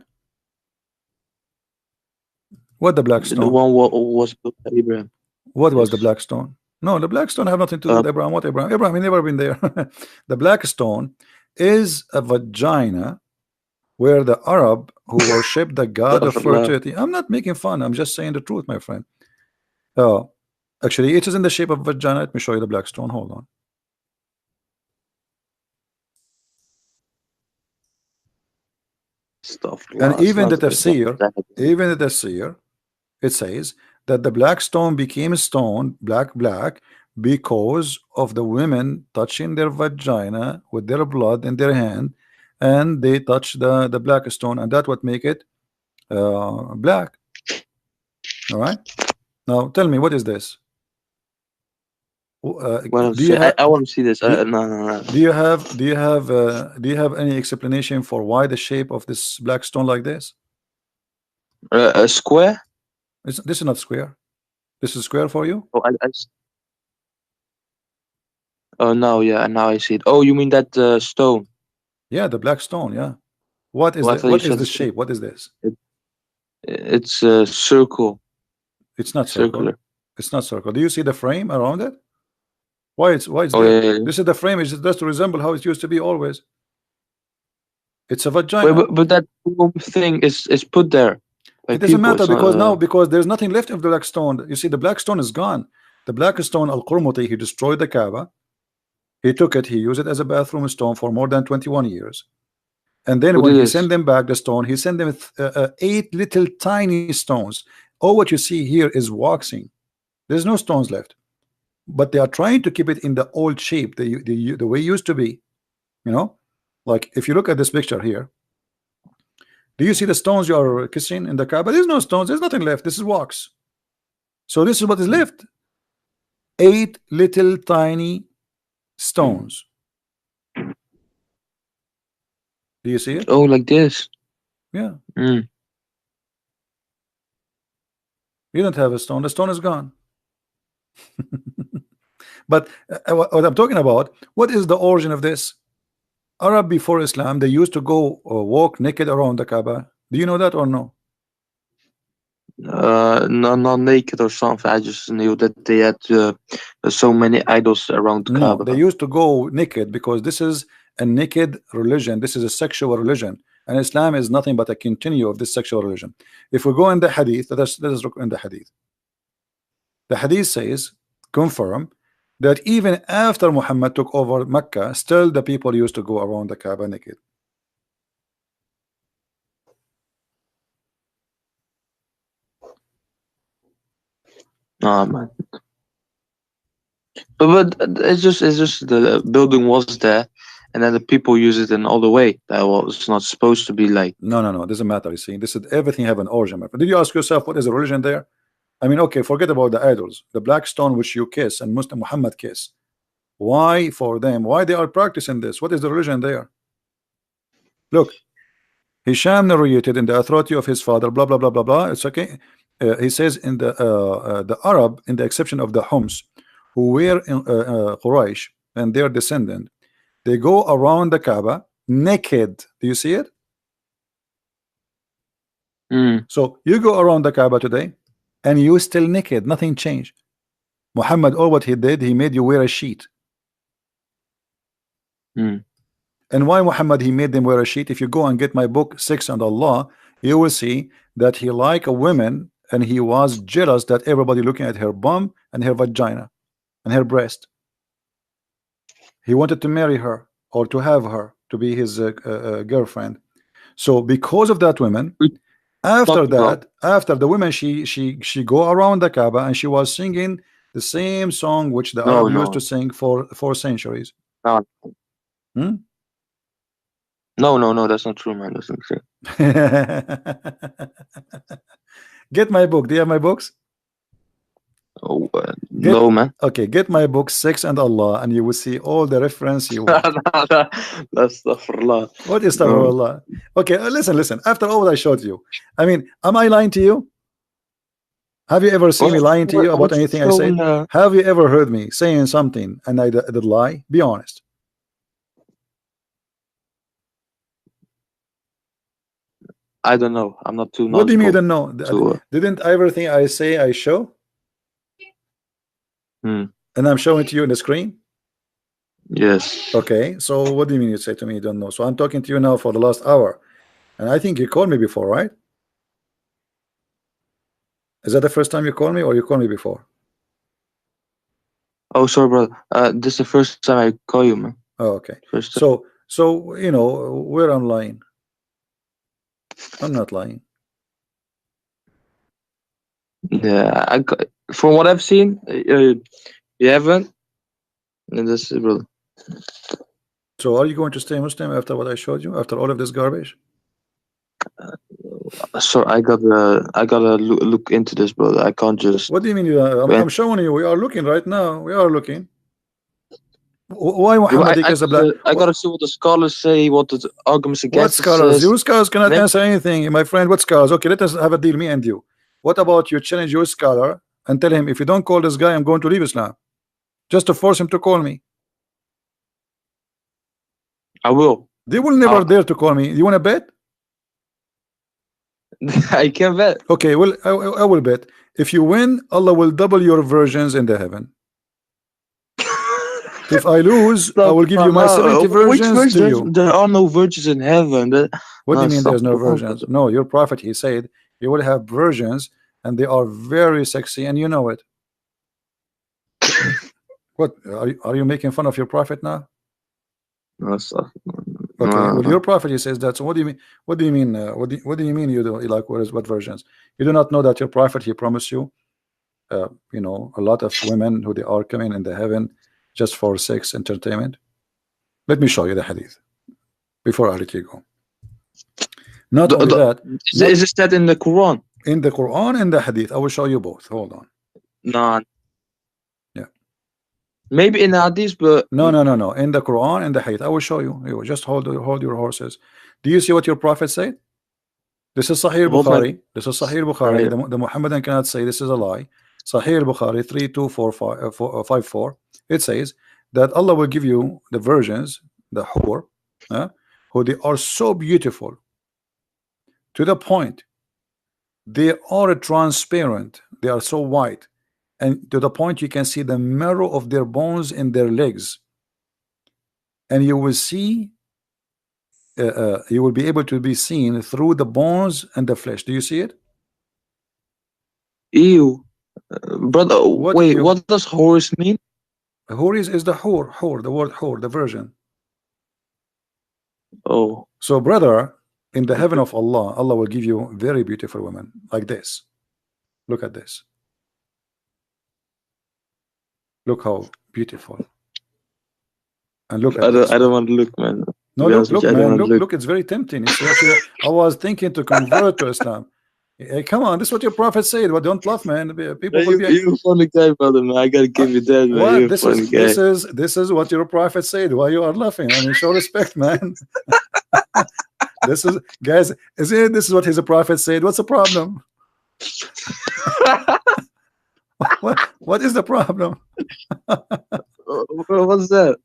What the black The stone? one was built by Abraham. What was the Yes. black stone? No, the black stone have nothing to do Uh, with Abraham. What Abraham? Abraham, he never been there. The black stone is a vagina where the Arab who worship the god of Astaghfirullah. fertility. I'm not making fun. I'm just saying the truth, my friend. Oh, actually, it is in the shape of vagina. Let me show you the black stone. Hold on. And Astaghfirullah. It's not. It's not that. even the tafsir, it says that the black stone became stone, black, because of the women touching their vagina with their blood in their hand, and they touch the black stone, and that what make it black. All right. Now tell me, what is this? Well, Do you I, have I want to see this. do, No, no, no. do you have any explanation for why the shape of this black stone like this? A square? This is not square. This is square for you? Oh, oh no, yeah, now I see it. Oh, you mean that stone? Yeah, the black stone. Yeah. Oh, I thought you What is said this shape? What is this? it's a circle, It's not circle. circular. It's not circle. Do you see the frame around it? Why it's Oh there? yeah, yeah, yeah. This is the frame. It's just to resemble how it used to be always. It's a Wait, vagina. but that thing is put there by It doesn't people. matter It's not. because now because there's nothing left of the black stone. You see, the black stone is gone. The black stone, Al-Qurmuti, he destroyed the Kaaba. He took it. He used it as a bathroom stone for more than 21 years. And then Who when did he this? sent them back the stone, he sent them 8 little tiny stones. All what you see here is waxing. There's no stones left, but they are trying to keep it in the old shape, the way it used to be. You know, like if you look at this picture here, do you see the stones you are kissing in the Kaaba? There's no stones. There's nothing left. This is wax. So this is what is left. 8 little tiny stones. Do you see it? Oh, like this. Yeah. Mm. You don't have a stone. The stone is gone. But what I'm talking about, what is the origin of this? Arab before Islam, they used to go walk naked around the Kaaba. Do you know that or no? No, not naked or something. I just knew that they had so many idols around the No, they Kaaba. used to go naked because this is a naked religion. This is a sexual religion, and Islam is nothing but a continue of this sexual religion. If we go in the Hadith, let us look in the Hadith. The Hadith says, confirm that even after Muhammad took over Mecca, still the people used to go around the Kaaba naked. Oh man. But it's just the building was there, and then the people use it in all the way. That was not supposed to be like. No, it doesn't matter. You see, this is everything have an origin. Did you ask yourself what is the religion there? I mean, okay, forget about the idols, the black stone which you kiss and Muslim Muhammad kiss. Why for them? Why they are practicing this? What is the religion there? Look, Hisham narrated in the authority of his father, blah blah blah blah blah. It's okay. he says in the Arab, in the exception of the Homs, who were in Quraysh and their descendant, they go around the Kaaba naked. Do you see it? So you go around the Kaaba today and you still naked, nothing changed. Muhammad, all what he did, he made you wear a sheet. And why Muhammad he made them wear a sheet? If you go and get my book Sex and Allah, you will see that he liked a woman and he was jealous that everybody looking at her bum and her vagina and her breast. He wanted to marry her or to have her to be his girlfriend. So because of that woman, after the women, she go around the Kaaba and she was singing the same song which the Arab used to sing for centuries. No, that's not true, man. That's not true. Get my book. Do you have my books? Oh, no, man. Okay, get my book Sex and Allah and you will see all the reference you want. That's astaghfirullah. What is astaghfirullah? Okay, listen. After all that I showed you, I mean, am I lying to you? Have you ever seen me lying to you about anything I said? Have you ever heard me saying something and I did lie? Be honest. I don't know. I'm not too knowledgeable. What do you mean you don't know? Didn't everything I say I show? And I'm showing it to you in the screen? Yes. Okay, so what do you mean you say to me you don't know? So I'm talking to you now for the last hour. And I think you called me before, right? Is that the first time you called me or you called me before? Oh, sorry, brother. This is the first time I call you, man. Oh, okay. So you know where I'm lying. I'm not lying. Yeah, from what I've seen, you haven't. And this is, brother. So are you going to stay Muslim after what I showed you? After all of this garbage? So I gotta look into this, brother. I can't just. What do you mean? I'm showing you. We are looking right now. We are looking. Why Muhammad I gotta see what the scholars say. What the arguments against? What scholars? You scholars cannot answer anything, my friend. What scholars? Okay, let us have a deal, me and you. What about you challenge your scholar and tell him if you don't call this guy, I'm going to leave Islam, just to force him to call me. I will. They will never dare to call me. You want to bet? I can bet. Okay, well, I will bet. If you win, Allah will double your virgins in the heaven. If I lose, I will give you my 70 virgins to you. There are no virgins in heaven. What do you mean there's no virgins? No, your prophet, he said, you will have virgins and they are very sexy and you know it. What, are you making fun of your prophet now? No, okay, well, your prophet, he says that. So what do you mean? What do you mean? What do you mean you do like what versions? You do not know that your prophet, he promised you, you know, a lot of women who they are coming in the heaven just for sex entertainment. Let me show you the hadith before I let you go. Not only that, is this that in the Quran? In the Quran and the hadith, I will show you both. Hold on. No. Yeah. Maybe in the hadith, but no. In the Quran and the hadith, I will show you. You just hold your horses. Do you see what your prophet said? This is Sahih Bukhari. This is Sahih Bukhari. The Muhammadan cannot say this is a lie. Sahih Bukhari 3254. It says that Allah will give you the virgins, the hur, who they are so beautiful to the point they are transparent, they are so white, and to the point you can see the marrow of their bones in their legs, and you will see you will be able to be seen through the bones and the flesh. Do you see it? Ew, brother. What does horse mean? Hur is the hur, the word hur, the virgin. Oh, so brother, in the heaven of Allah, Allah will give you very beautiful women like this. Look at this. Look how beautiful. And look at this. I don't want to look, man. No, look, man. Look, it's very tempting. It's actually, I was thinking to convert to Islam. Hey, come on, this is what your prophet said. Well, don't laugh, man. People will be. You're a funny guy, brother, man. I gotta give you that, man. What? This is what your prophet said. Why you are laughing? I mean, show respect, man. This is, guys. This is what his prophet said. What's the problem? What is the problem? What's that?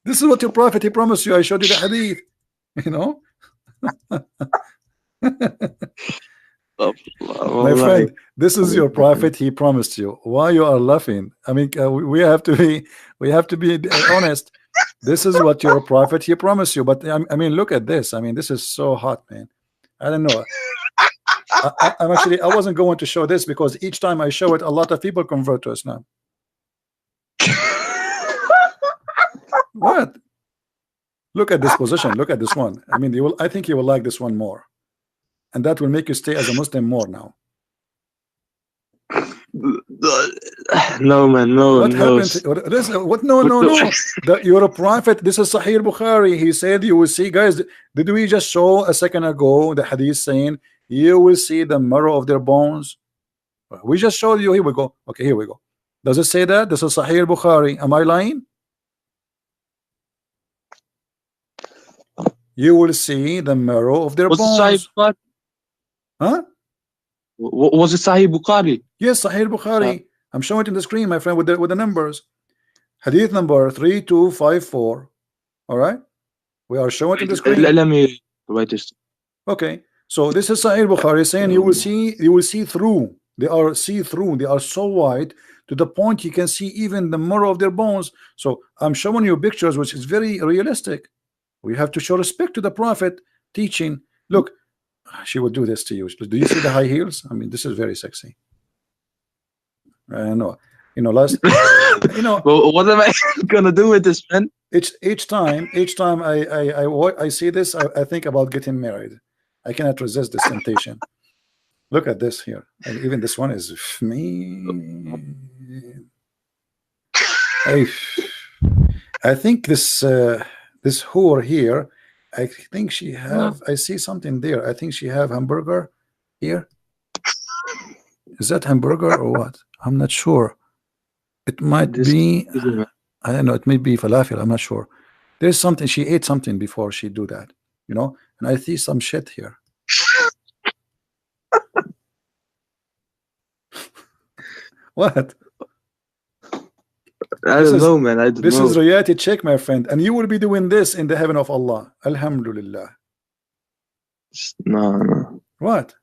This is what your prophet he promised you. I showed you the hadith. You know, Oh, my wallahi. friend, this is your prophet he promised you. Why you are laughing? I mean, we have to be honest. This is what your prophet he promised you. But I mean, look at this. I mean, this is so hot, man. I don't know. I'm actually, I wasn't going to show this because each time I show it, a lot of people convert to Islam. What? Look at this position. Look at this one. I mean, you will. I think you will like this one more, and that will make you stay as a Muslim more now. No, man, no, What no. happened? What? No, no, no. You're a prophet. This is Sahih Bukhari. He said you will see, guys. Did we just show a second ago the hadith saying you will see the marrow of their bones? We just showed you. Here we go. Okay, here we go. Does it say that? This is Sahih Bukhari. Am I lying? You will see the marrow of their Was it Sahih bones. Bukhari? Huh? Was it Sahih Bukhari? Yes, Sahih Bukhari. I'm showing it in the screen, my friend, with the numbers. Hadith number 3254. All right, we are showing it in the screen. Let me write this. Okay, so this is Sahih Bukhari saying you will see through. They are see-through. They are so wide to the point you can see even the marrow of their bones. So I'm showing you pictures, which is very realistic. We have to show respect to the Prophet teaching. Look, she would do this to you. Do you see the high heels? I mean, this is very sexy. I know. You know, last. You know. Well, what am I gonna do with this, man? Each time I see this, I think about getting married. I cannot resist this temptation. Look at this here, and even this one is me. I think this this whore here. I think she have. I see something there. I think she have hamburger here. Is that hamburger or what? I'm not sure. It might be. I don't know. It may be falafel. I'm not sure. There's something. She ate something before she do that. You know. And I see some shit here. What? I don't know, man. I don't know. This is reality check, my friend, and you will be doing this in the heaven of Allah. Alhamdulillah. No. What?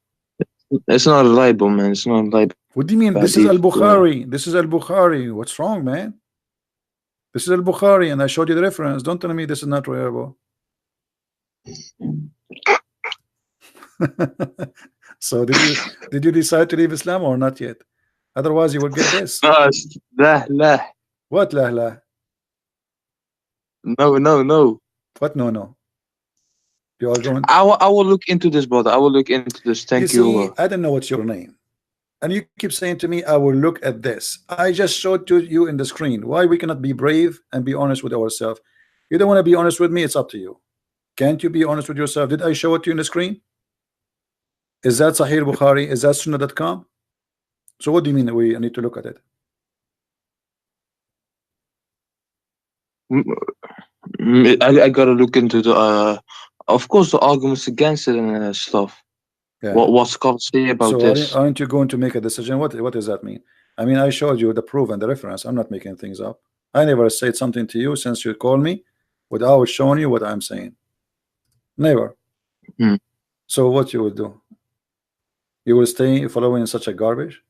It's not reliable, man. It's not reliable. What do you mean? This is Al-Bukhari. This is Al-Bukhari. What's wrong, man? This is Al-Bukhari, and I showed you the reference. Don't tell me this is not reliable. So did you decide to leave Islam or not yet? Otherwise, you will get this. La. What la la? No. What no? You are going. I will look into this, brother. I will look into this. Thank you. I don't know what's your name, and you keep saying to me, "I will look at this." I just showed to you in the screen. Why we cannot be brave and be honest with ourselves? You don't want to be honest with me. It's up to you. Can't you be honest with yourself? Did I show it to you in the screen? Is that Sahih Bukhari? Is that Sunnah.com? So what do you mean we need to look at it? I gotta look into the of course the arguments against it and stuff. Yeah. What scholars say about this? Aren't you going to make a decision? What does that mean? I mean, I showed you the proof and the reference. I'm not making things up. I never said something to you since you called me without showing you what I'm saying. Never. So what you would do? You will stay following such a garbage?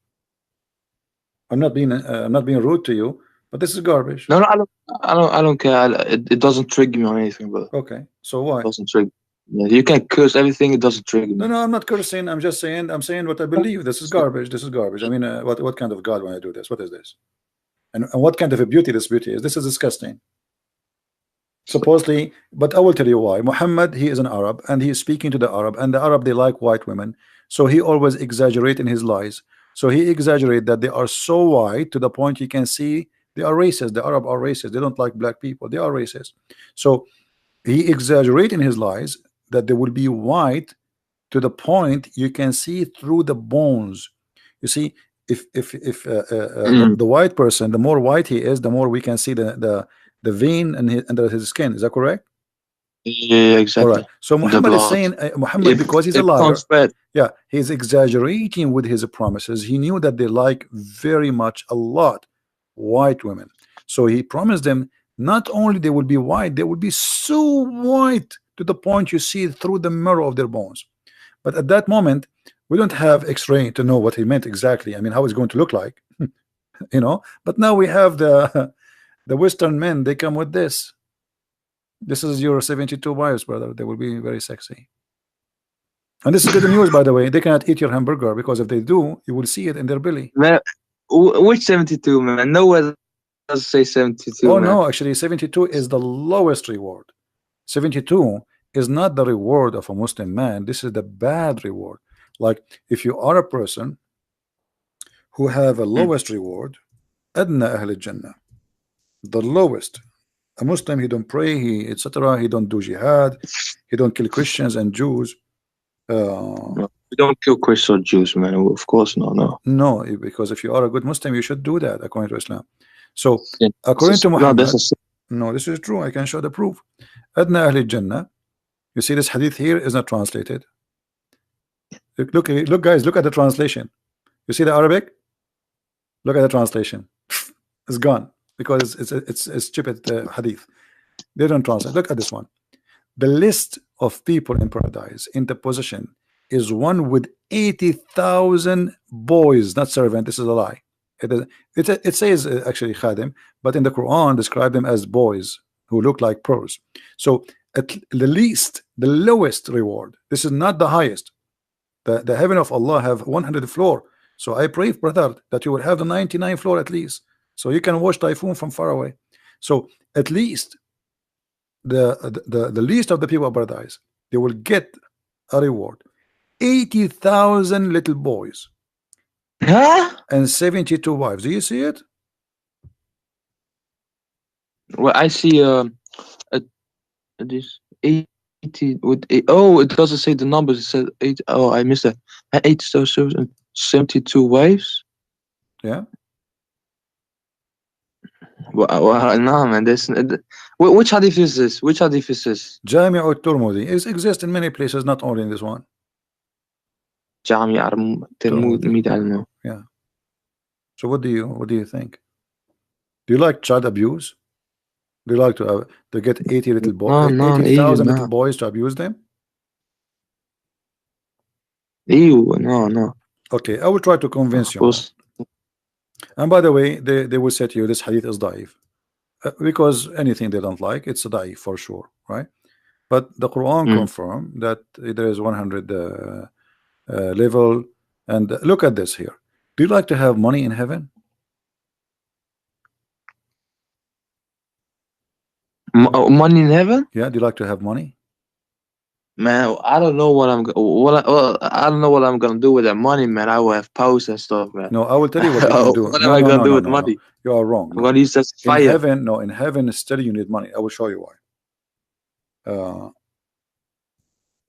I'm not being rude to you, but this is garbage. No, I don't care. It doesn't trigger me or anything, but okay. So why? It doesn't trigger. Yeah, you can curse everything. It doesn't trigger me. No, I'm not cursing. I'm just saying. I'm saying what I believe. This is garbage. This is garbage. I mean, what kind of God when I do this? What is this? And what kind of a beauty this beauty is? This is disgusting. Supposedly, but I will tell you why. Muhammad, he is an Arab, and he is speaking to the Arab, and the Arab, they like white women, so he always exaggerate in his lies. So he exaggerate that they are so white to the point you can see they are racist. The Arab are racist. They don't like black people. They are racist. So he exaggerate in his lies that they will be white to the point you can see through the bones. You see, if the white person, the more white he is, the more we can see the vein under his skin. Is that correct? Yeah, All exactly. right. So The Muhammad is blood. saying, Muhammad, because he's a It becomes liar, bad. yeah, he's exaggerating with his promises. He knew that they like very much a lot white women. So he promised them not only they will be white, they will be so white to the point you see through the marrow of their bones. But at that moment, we don't have X-ray to know what he meant exactly. I mean, how it's going to look like, you know. But now we have the the Western men. They come with this. This is your 72 wives, brother. They will be very sexy. And this is good news, by the way. They cannot eat your hamburger because if they do, you will see it in their belly. Man, which 72, man? Nowhere does say 72, Oh man. no, actually 72 is the lowest reward. 72 is not the reward of a Muslim man. This is the bad reward. Like if you are a person who have a Mm. lowest reward, adna ahl jannah, the lowest. A Muslim, he don't pray, he etc. He don't do jihad, he don't kill Christians and Jews. No, we don't kill Christian Jews, man. Of course, no, no. No, because if you are a good Muslim, you should do that according to Islam. So, Yeah, according to no, that's Muhammad, a sin. no, this is true. I can show the proof. Adna Ahli Jannah. You see, this hadith here is not translated. Look, guys, look at the translation. You see the Arabic? Look at the translation. It's gone because it's stupid hadith. They don't translate. Look at this one. The list of people in paradise in the position is one with 80,000 boys, not servant. This is a lie. It says actually khadim, but in the Quran describe them as boys who look like pearls. So at the least, the lowest reward. This is not the highest. The heaven of Allah have 100 floor. So I pray, brother, that you will have the 99 floor at least, so you can watch typhoon from far away. So at least the least of the people of paradise, they will get a reward. 80,000 little boys Huh? and 72 wives. Do you see it? Well, I see a, this 80 with oh, it doesn't say the numbers. It said 8. Oh, I missed that. 8 stars and 72 wives. Yeah. Well, no, man. Which hadith is this? Which hadith is this? Jami' al-Turmudi exists in many places, not only in this one. Jami Turmudi. Talmud, I don't know. Yeah. So what do you think? Do you like child abuse? Do you like to get 80 little boys, No, 80,000 little no. boys to abuse them? Ew, no. Okay, I will try to convince Of you more. course. And by the way, they will say to you this hadith is daif, because anything they don't like, it's a daif for sure, right? But the Quran confirm that there is 100 level. And look at this here. Do you like to have money in heaven? Money in heaven? Yeah. Do you like to have money? Man, I don't know what I don't know what I'm gonna do with that money, man. I will have posts and stuff, man. No, I will tell you what you can do. What am No, I no, gonna no, do no, with no, no. money? You are wrong. I'm No. gonna use that In fire. heaven, no, in heaven still you need money. I will show you why.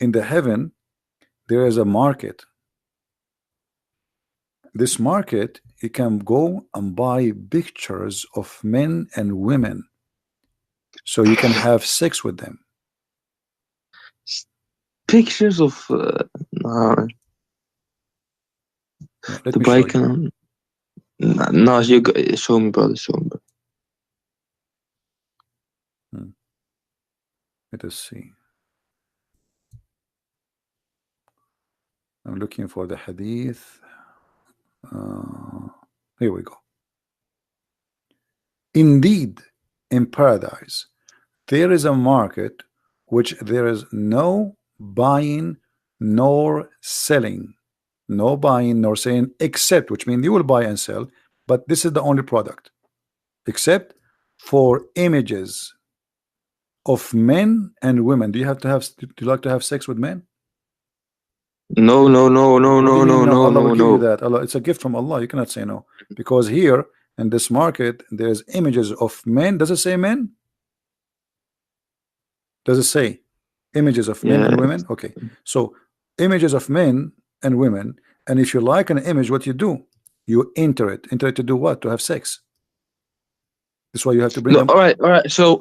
In the heaven, there is a market. This market, you can go and buy pictures of men and women, so you can have sex with them. Pictures of Yeah, let the me show bike. you. No, show me, brother. Show me. Let us see. I'm looking for the hadith. Here we go. Indeed, in paradise, there is a market which there is no buying nor selling. No buying nor selling, except, which means you will buy and sell, but this is the only product, except for images of men and women. Do you like to have sex with men? No. What do you mean no? Allah will give you No. that. Allah, it's a gift from Allah. You cannot say no, because here in this market there's images of men. Does it say men? Does it say images of men and Yeah. women? Okay, so images of men and women, and if you like an image, what you do? You enter it. Enter it to do what? To have sex. That's why you have to bring No, them. all right. So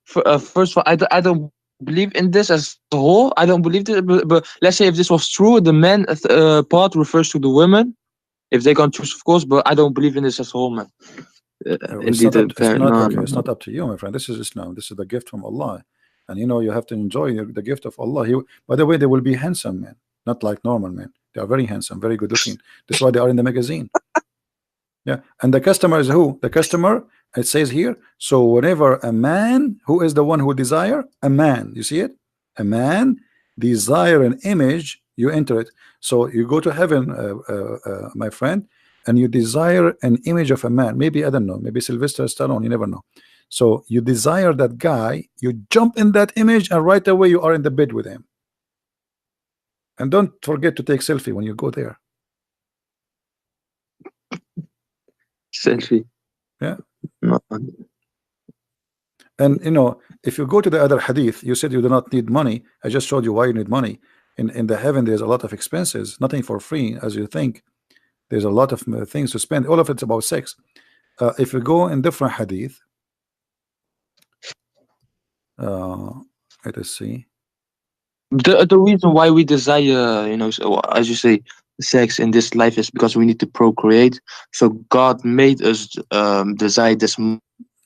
first of all, I don't believe in this as a whole. I don't believe this, but let's say if this was true, the man part refers to the women. If they can choose, of course, but I don't believe in this as a whole, man. It's Indeed, not up. It's not no, okay. no, It's no. not up to you, my friend. This is Islam. This is the gift from Allah, and you know you have to enjoy the gift of Allah. He, by the way, they will be handsome men, not like normal men. They are very handsome, very good looking. That's why they are in the magazine. Yeah, and the customer is who? The customer. It says here. So whenever a man, who is the one who desire a man, you see it, a man desire an image, you enter it. So you go to heaven, my friend, and you desire an image of a man. Maybe I don't know. Maybe Sylvester Stallone. You never know. So you desire that guy. You jump in that image, and right away you are in the bed with him. And don't forget to take selfie when you go there. Selfie. Yeah. No. And you know, if you go to the other hadith, you said you do not need money. I just showed you why you need money. In the heaven, there's a lot of expenses, nothing for free as you think. There's a lot of things to spend. All of it's about sex. If you go in different hadith, uh, let us see. The reason why we desire, so, as you say, sex in this life is because we need to procreate. So God made us desire this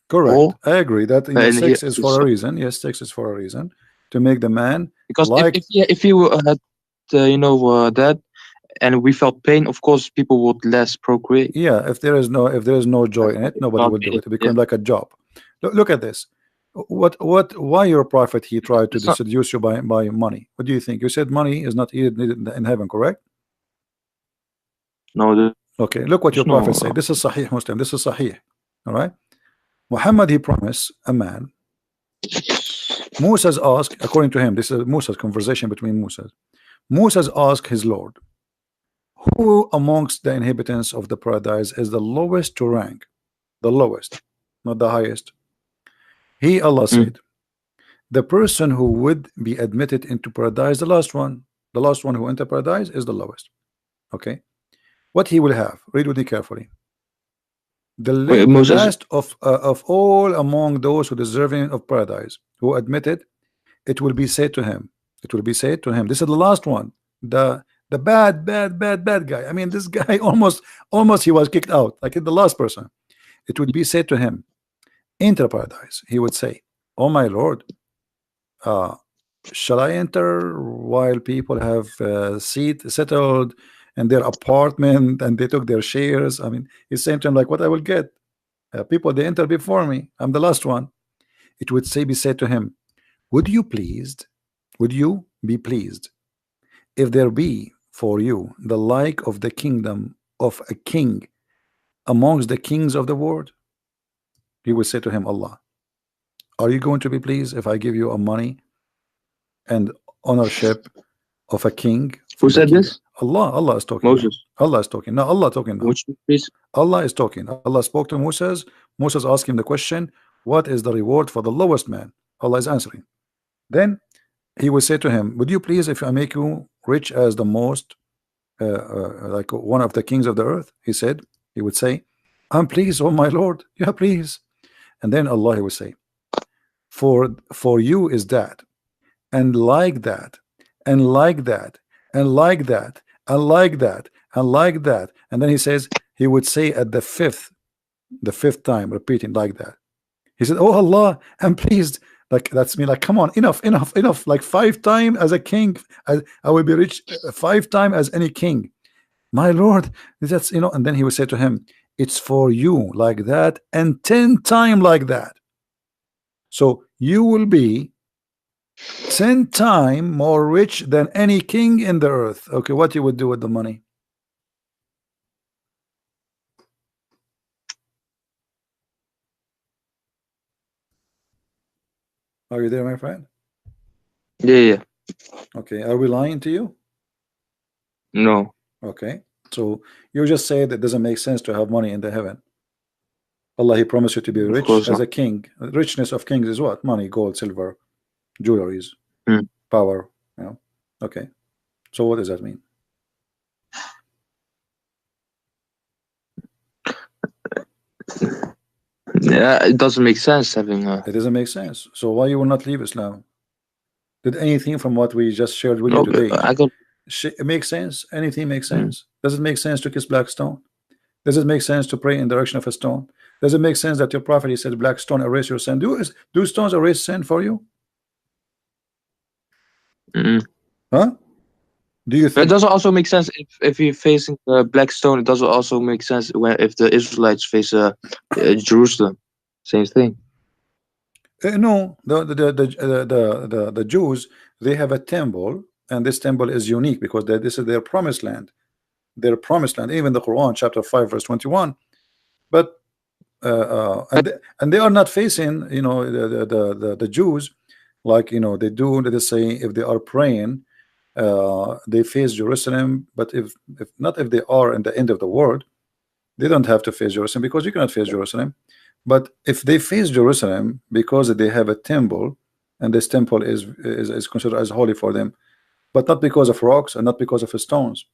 Correct. more, I agree that you know and here, sex is for a so, reason. Yes, sex is for a reason to make the man because like. if you had that, and we felt pain, of course, people would less procreate. Yeah, if there is no joy That's in why it, nobody God will made do it. it. It Yeah, becomes like a job. Look at this. Why your prophet he tried it's to not. seduce you by money? What do you think? You said money is not needed in heaven, correct? No, Okay, look what there's your prophet no. said. This is Sahih Muslim. This is Sahih. All right. Muhammad he promised a man. Moses asked, according to him, this is Moses conversation between Moses. Moses asked his Lord, who amongst the inhabitants of the paradise is the lowest to rank? The lowest, not the highest. He, Allah Mm. said, the person who would be admitted into paradise, the last one who enter paradise is the lowest. Okay, what he will have? Read with me carefully. Wait, The Moses. last of all among those who deserving of paradise, who admitted, it will be said to him. It will be said to him. This is the last one. The bad guy. I mean, this guy almost he was kicked out. Like the last person. It would be said to him, enter paradise. He would say, oh my Lord, uh, shall I enter while people have seat settled in their apartment and they took their shares? I mean, he's saying to him like, what I will get? People they enter before me. I'm the last one. It would be said to him, would you pleased? Would you be pleased if there be for you the like of the kingdom of a king amongst the kings of the world? He would say to him, Allah, are you going to be pleased if I give you a money and ownership of a king Who from the said king? this? Allah is talking now. Moses. Allah is talking now. Allah talking now. Would you please? Allah is talking. Allah spoke to Moses. Moses asked him the question, what is the reward for the lowest man? Allah is answering. Then he will say to him, would you please if I make you rich as the most like one of the kings of the earth? He would say, I'm pleased, oh my Lord. Yeah, please. And then Allah he would say, for you is that, and like that, and like that, and like that, and like that, and like that. And then he says, he would say at the fifth time, repeating like that. He said, oh Allah, I'm pleased. Like that's me, like, come on, enough. Like 5 times as a king, I will be rich 5 times as any king. My Lord, that's and then he would say to him, it's for you like that, and 10 times like that. So you will be 10 times more rich than any king in the earth. Okay, what you would do with the money? Are you there, my friend? Yeah, yeah. Okay, are we lying to you? No, Okay, so you just say that it doesn't make sense to have money in the heaven. Allah, He promised you to be of rich course as not. a king. Richness of kings is what? Money, gold, silver, jewelries, Mm. power. Okay, so what does that mean? Yeah, it doesn't make sense having. It doesn't make sense. So why you will not leave Islam? Did anything from what we just shared with you No, today I got. make sense? Anything make Mm, sense? Does it make sense to kiss black stone? Does it make sense to pray in the direction of a stone? Does it make sense that your prophet, he said, black stone erase your sin? Do stones erase sin for you? mm. Huh? Do you But it think? doesn't also make sense if you're facing Black Stone. It doesn't also make sense when if the Israelites face Jerusalem. Same thing. No, the Jews, they have a temple, and this temple is unique because this is their promised land. Their promised land, even the Quran, chapter 5, verse 21. But and they are not facing, you know, the Jews like, you know, they do. Let us say if they are praying, they face Jerusalem. But if not, if they are in the end of the world, they don't have to face Jerusalem because you cannot face Jerusalem. But if they face Jerusalem because they have a temple, and this temple is considered as holy for them, but not because of rocks and not because of stones.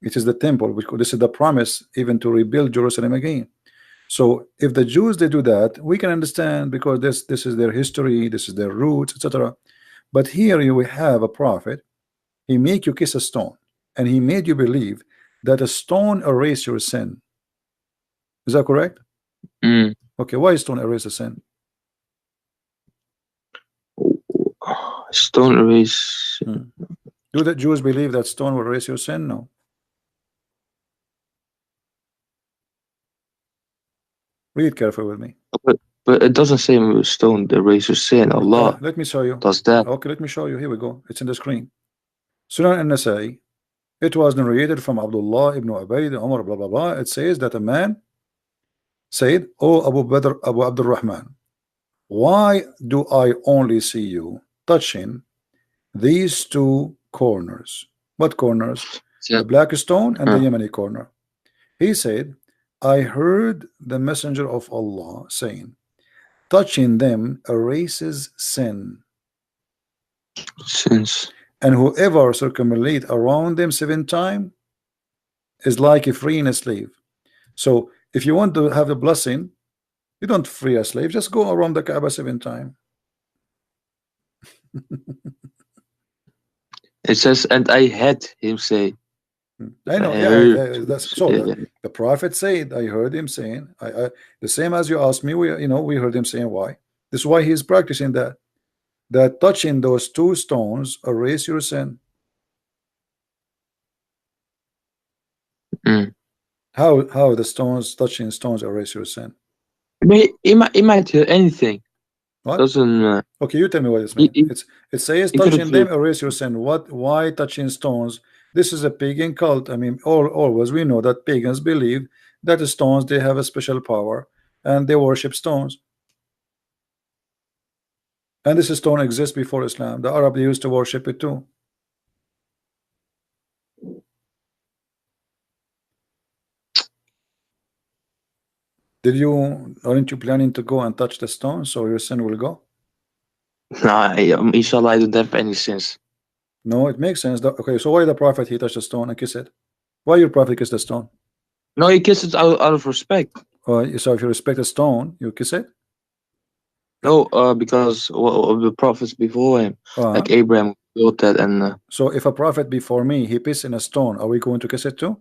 It is the temple, which this is the promise even to rebuild Jerusalem again. So if the Jews they do that, we can understand because this is their history, this is their roots, etc. But here you will have a prophet. He make you kiss a stone, and he made you believe that a stone erase your sin. Is that correct? Mm. Okay, why stone erase a sin? Stone erase. Hmm. Do the Jews believe that stone will erase your sin? No. Read carefully with me. But it doesn't say stone erase your sin. Allah Let me show you. does that. Okay, let me show you. Here we go. It's in the screen. Sunan al-Nasai. It was narrated from Abdullah ibn Ubayd, Umar, blah blah blah. It says that a man said, "Oh Abu Badr, Abu Abdul Rahman, why do I only see you touching these two corners?" What corners? Yeah. The black stone and the Uh, Yemeni corner. He said, I heard the messenger of Allah saying, touching them erases sin, since. and whoever circumambulate around them 7 times is like freeing a slave. So if you want to have the blessing, you don't free a slave, just go around the Kaaba 7 times. It says, and I had him say. I I know, yeah. heard. That's so. The prophet said, I heard him saying, the same as you asked me. We heard him saying why. This is why he's practicing that. That touching those two stones erase your sin. Mm. How the stones touching stones erase your sin? But he might hear anything. What? Doesn't. Okay, you tell me what it He, means. he, It says he could have touching heard. them erase your sin. What? Why touching stones? This is a pagan cult. I mean, always we know that pagans believe that the stones they have a special power and they worship stones. And this stone exists before Islam. The Arab they used to worship it too. Aren't you planning to go and touch the stone so your sin will go? Nah, inshallah, I don't have any sense. No, it makes sense. Okay, so why the prophet he touched the stone and kissed it? Why your prophet kissed the stone? No, he kisses out of respect. So if you respect a stone, you kiss it? No, because of the prophets before him, Uh, like Abraham built that, and so if a prophet before me he pissed in a stone, are we going to kiss it too?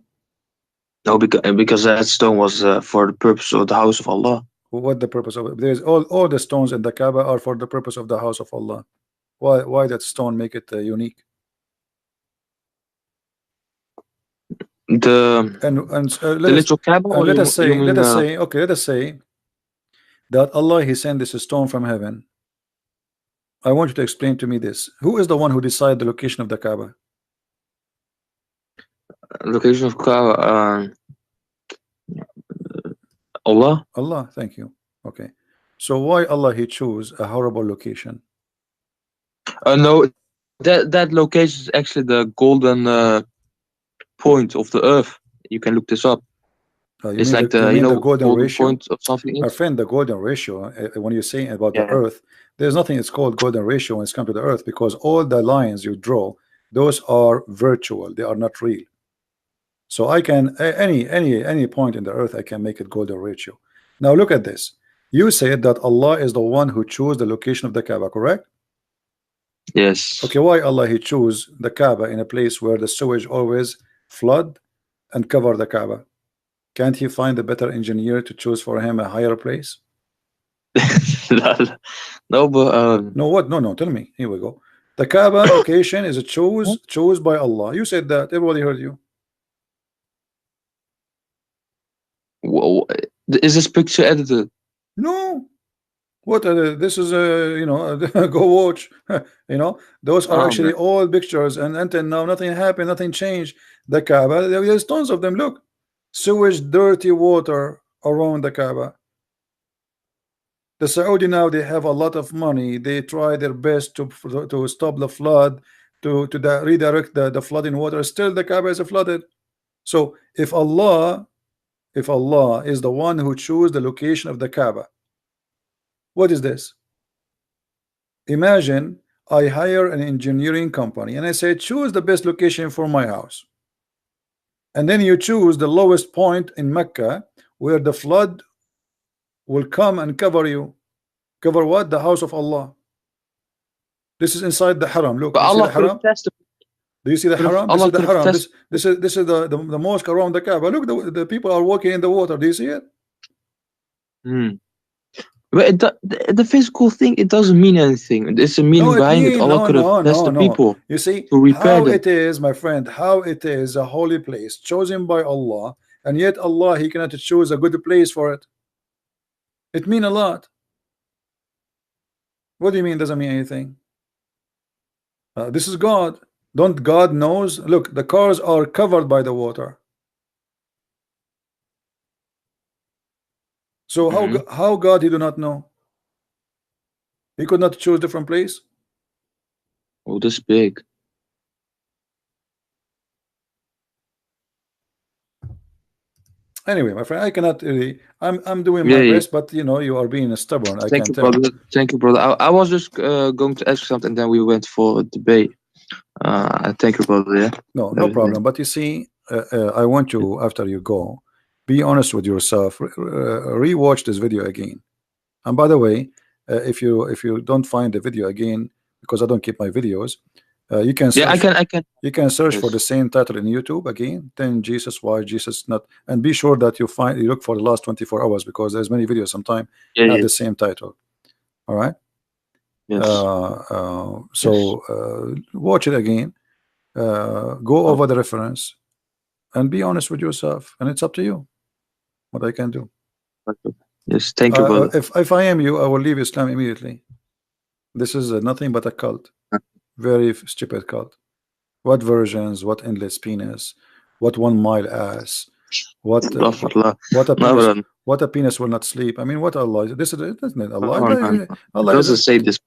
no, because that stone was for the purpose of the house of Allah. What the purpose of it? There's all the stones in the Kaaba are for the purpose of the house of Allah. Why that stone make it unique? The And the little Kaaba, or let us you say mean okay, let us say that Allah he sent this stone from heaven. I want you to explain to me this. Who is the one who decide the location of the Kaaba? location of Kaaba? Allah. Allah, thank you. Okay. So why Allah he choose a horrible location? No, that location is actually the golden point of the earth. You can look this up. You It's mean like the you mean the golden golden ratio? point of something My else. friend, the golden ratio, when you're saying about the Yeah. earth, there's nothing it's called golden ratio when it's come to the earth, because all the lines you draw, those are virtual, they are not real. So I can any point in the earth I can make it golden ratio. Now look at this. You said that Allah is the one who chose the location of the Kaaba, correct? Yes. Okay, why Allah He choose the Kaaba in a place where the sewage always flood and cover the Kaaba? Can't He find a better engineer to choose for him a higher place? No, but No, what? No, no. Tell me. Here we go. The Kaaba location is a chose by Allah. You said that. Everybody heard you. wh- is this picture edited? No. What? This is you know, go watch. You know, those are Oh actually man. all pictures, and until now nothing happened, nothing changed. The Kaaba, there's tons of them. Look, sewage, dirty water around the Kaaba. The Saudi now they have a lot of money. They try their best to stop the flood, to redirect the flooding water. Still, the Kaaba is flooded. So if Allah is the one who chose the location of the Kaaba, what is this? Imagine I hire an engineering company and I say choose the best location for my house, and then you choose the lowest point in Mecca where the flood will come and cover you. Cover what? The house of Allah. This is inside the haram. Look, But you see Allah the could have haram? tested. Do you see the haram? This Allah is the could have haram. tested. This is the mosque around the Kaaba. Look, the people are walking in the water. Do you see it? Hmm. But the physical thing, it doesn't mean anything. There's a No, meaning it behind it. mean Allah no, could have no, blessed no, the no. people You see to repair how them. it is, my friend, how it is a holy place chosen by Allah, and yet Allah He cannot choose a good place for it. It mean a lot. What do you mean doesn't mean anything? This is God. Don't God knows? Look, the cars are covered by the water. So Hmm. how God He do not know? He could not choose different place. Oh, this big. Anyway, my friend, I cannot really. I'm doing Yeah, my yeah. best, but you know you are being stubborn. I Thank can you, tell. brother. Thank you, brother. I was just going to ask you something, then we went for a debate. Thank you, brother. Yeah. No, no Everything. problem. But you see, I want you after you go, be honest with yourself. Rewatch this video again. And by the way, if you don't find the video again because I don't keep my videos, you can Yeah, I search. can. I can. You can search for Yes. the same title in YouTube again. Then Jesus, why Jesus not? And be sure that you look for the last 24 hours because there's many videos sometimes Yeah. have Yeah. the same title. All right. Yes. Yes. So watch it again. Go Oh, over the reference and be honest with yourself. And it's up to you what I can do. okay. Yes. Thank you, brother. If I am you, I will leave Islam immediately. This is nothing but a cult, very stupid cult. What versions? What endless penis? What 1 mile ass? What Astaghfirullah. what a No, penis? brother. What a penis will not sleep? I mean, what Allah? This is isn't it Allah? Oh, no, no. It Allah doesn't say this.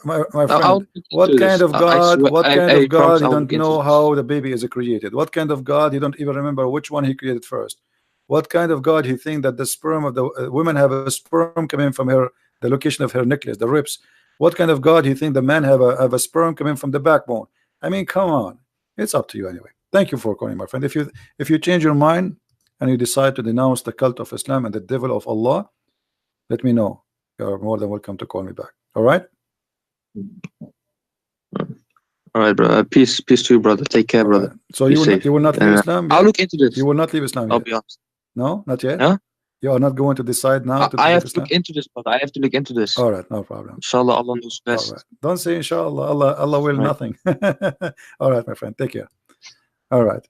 my I'll friend, look what into kind this. of I God, swear. what kind I of God promise you I'll don't look into know this. how the baby is created? What kind of God you don't even remember which one he created first? What kind of God he think that the sperm of the women have a sperm coming from her, the location of her necklace, the ribs? What kind of God he think the man have a sperm coming from the backbone? I mean, come on, it's up to you anyway. Thank you for calling, my friend. If you change your mind and you decide to denounce the cult of Islam and the devil of Allah, let me know. You are more than welcome to call me back. All right. All right, bro. Peace to you, brother. Take care, All brother. right. So Be you will not, safe. you will not leave And Islam I'll yet? look into You this. will not leave Islam I'll yet? be honest. No, not yet. Huh? You are not going to decide now to I leave have to Islam. look into this, brother. I have to look into this. All right, no problem. Inshallah, Allah knows All right. best. Don't say inshallah. Allah will Right. nothing. All right, my friend. Take care. All right.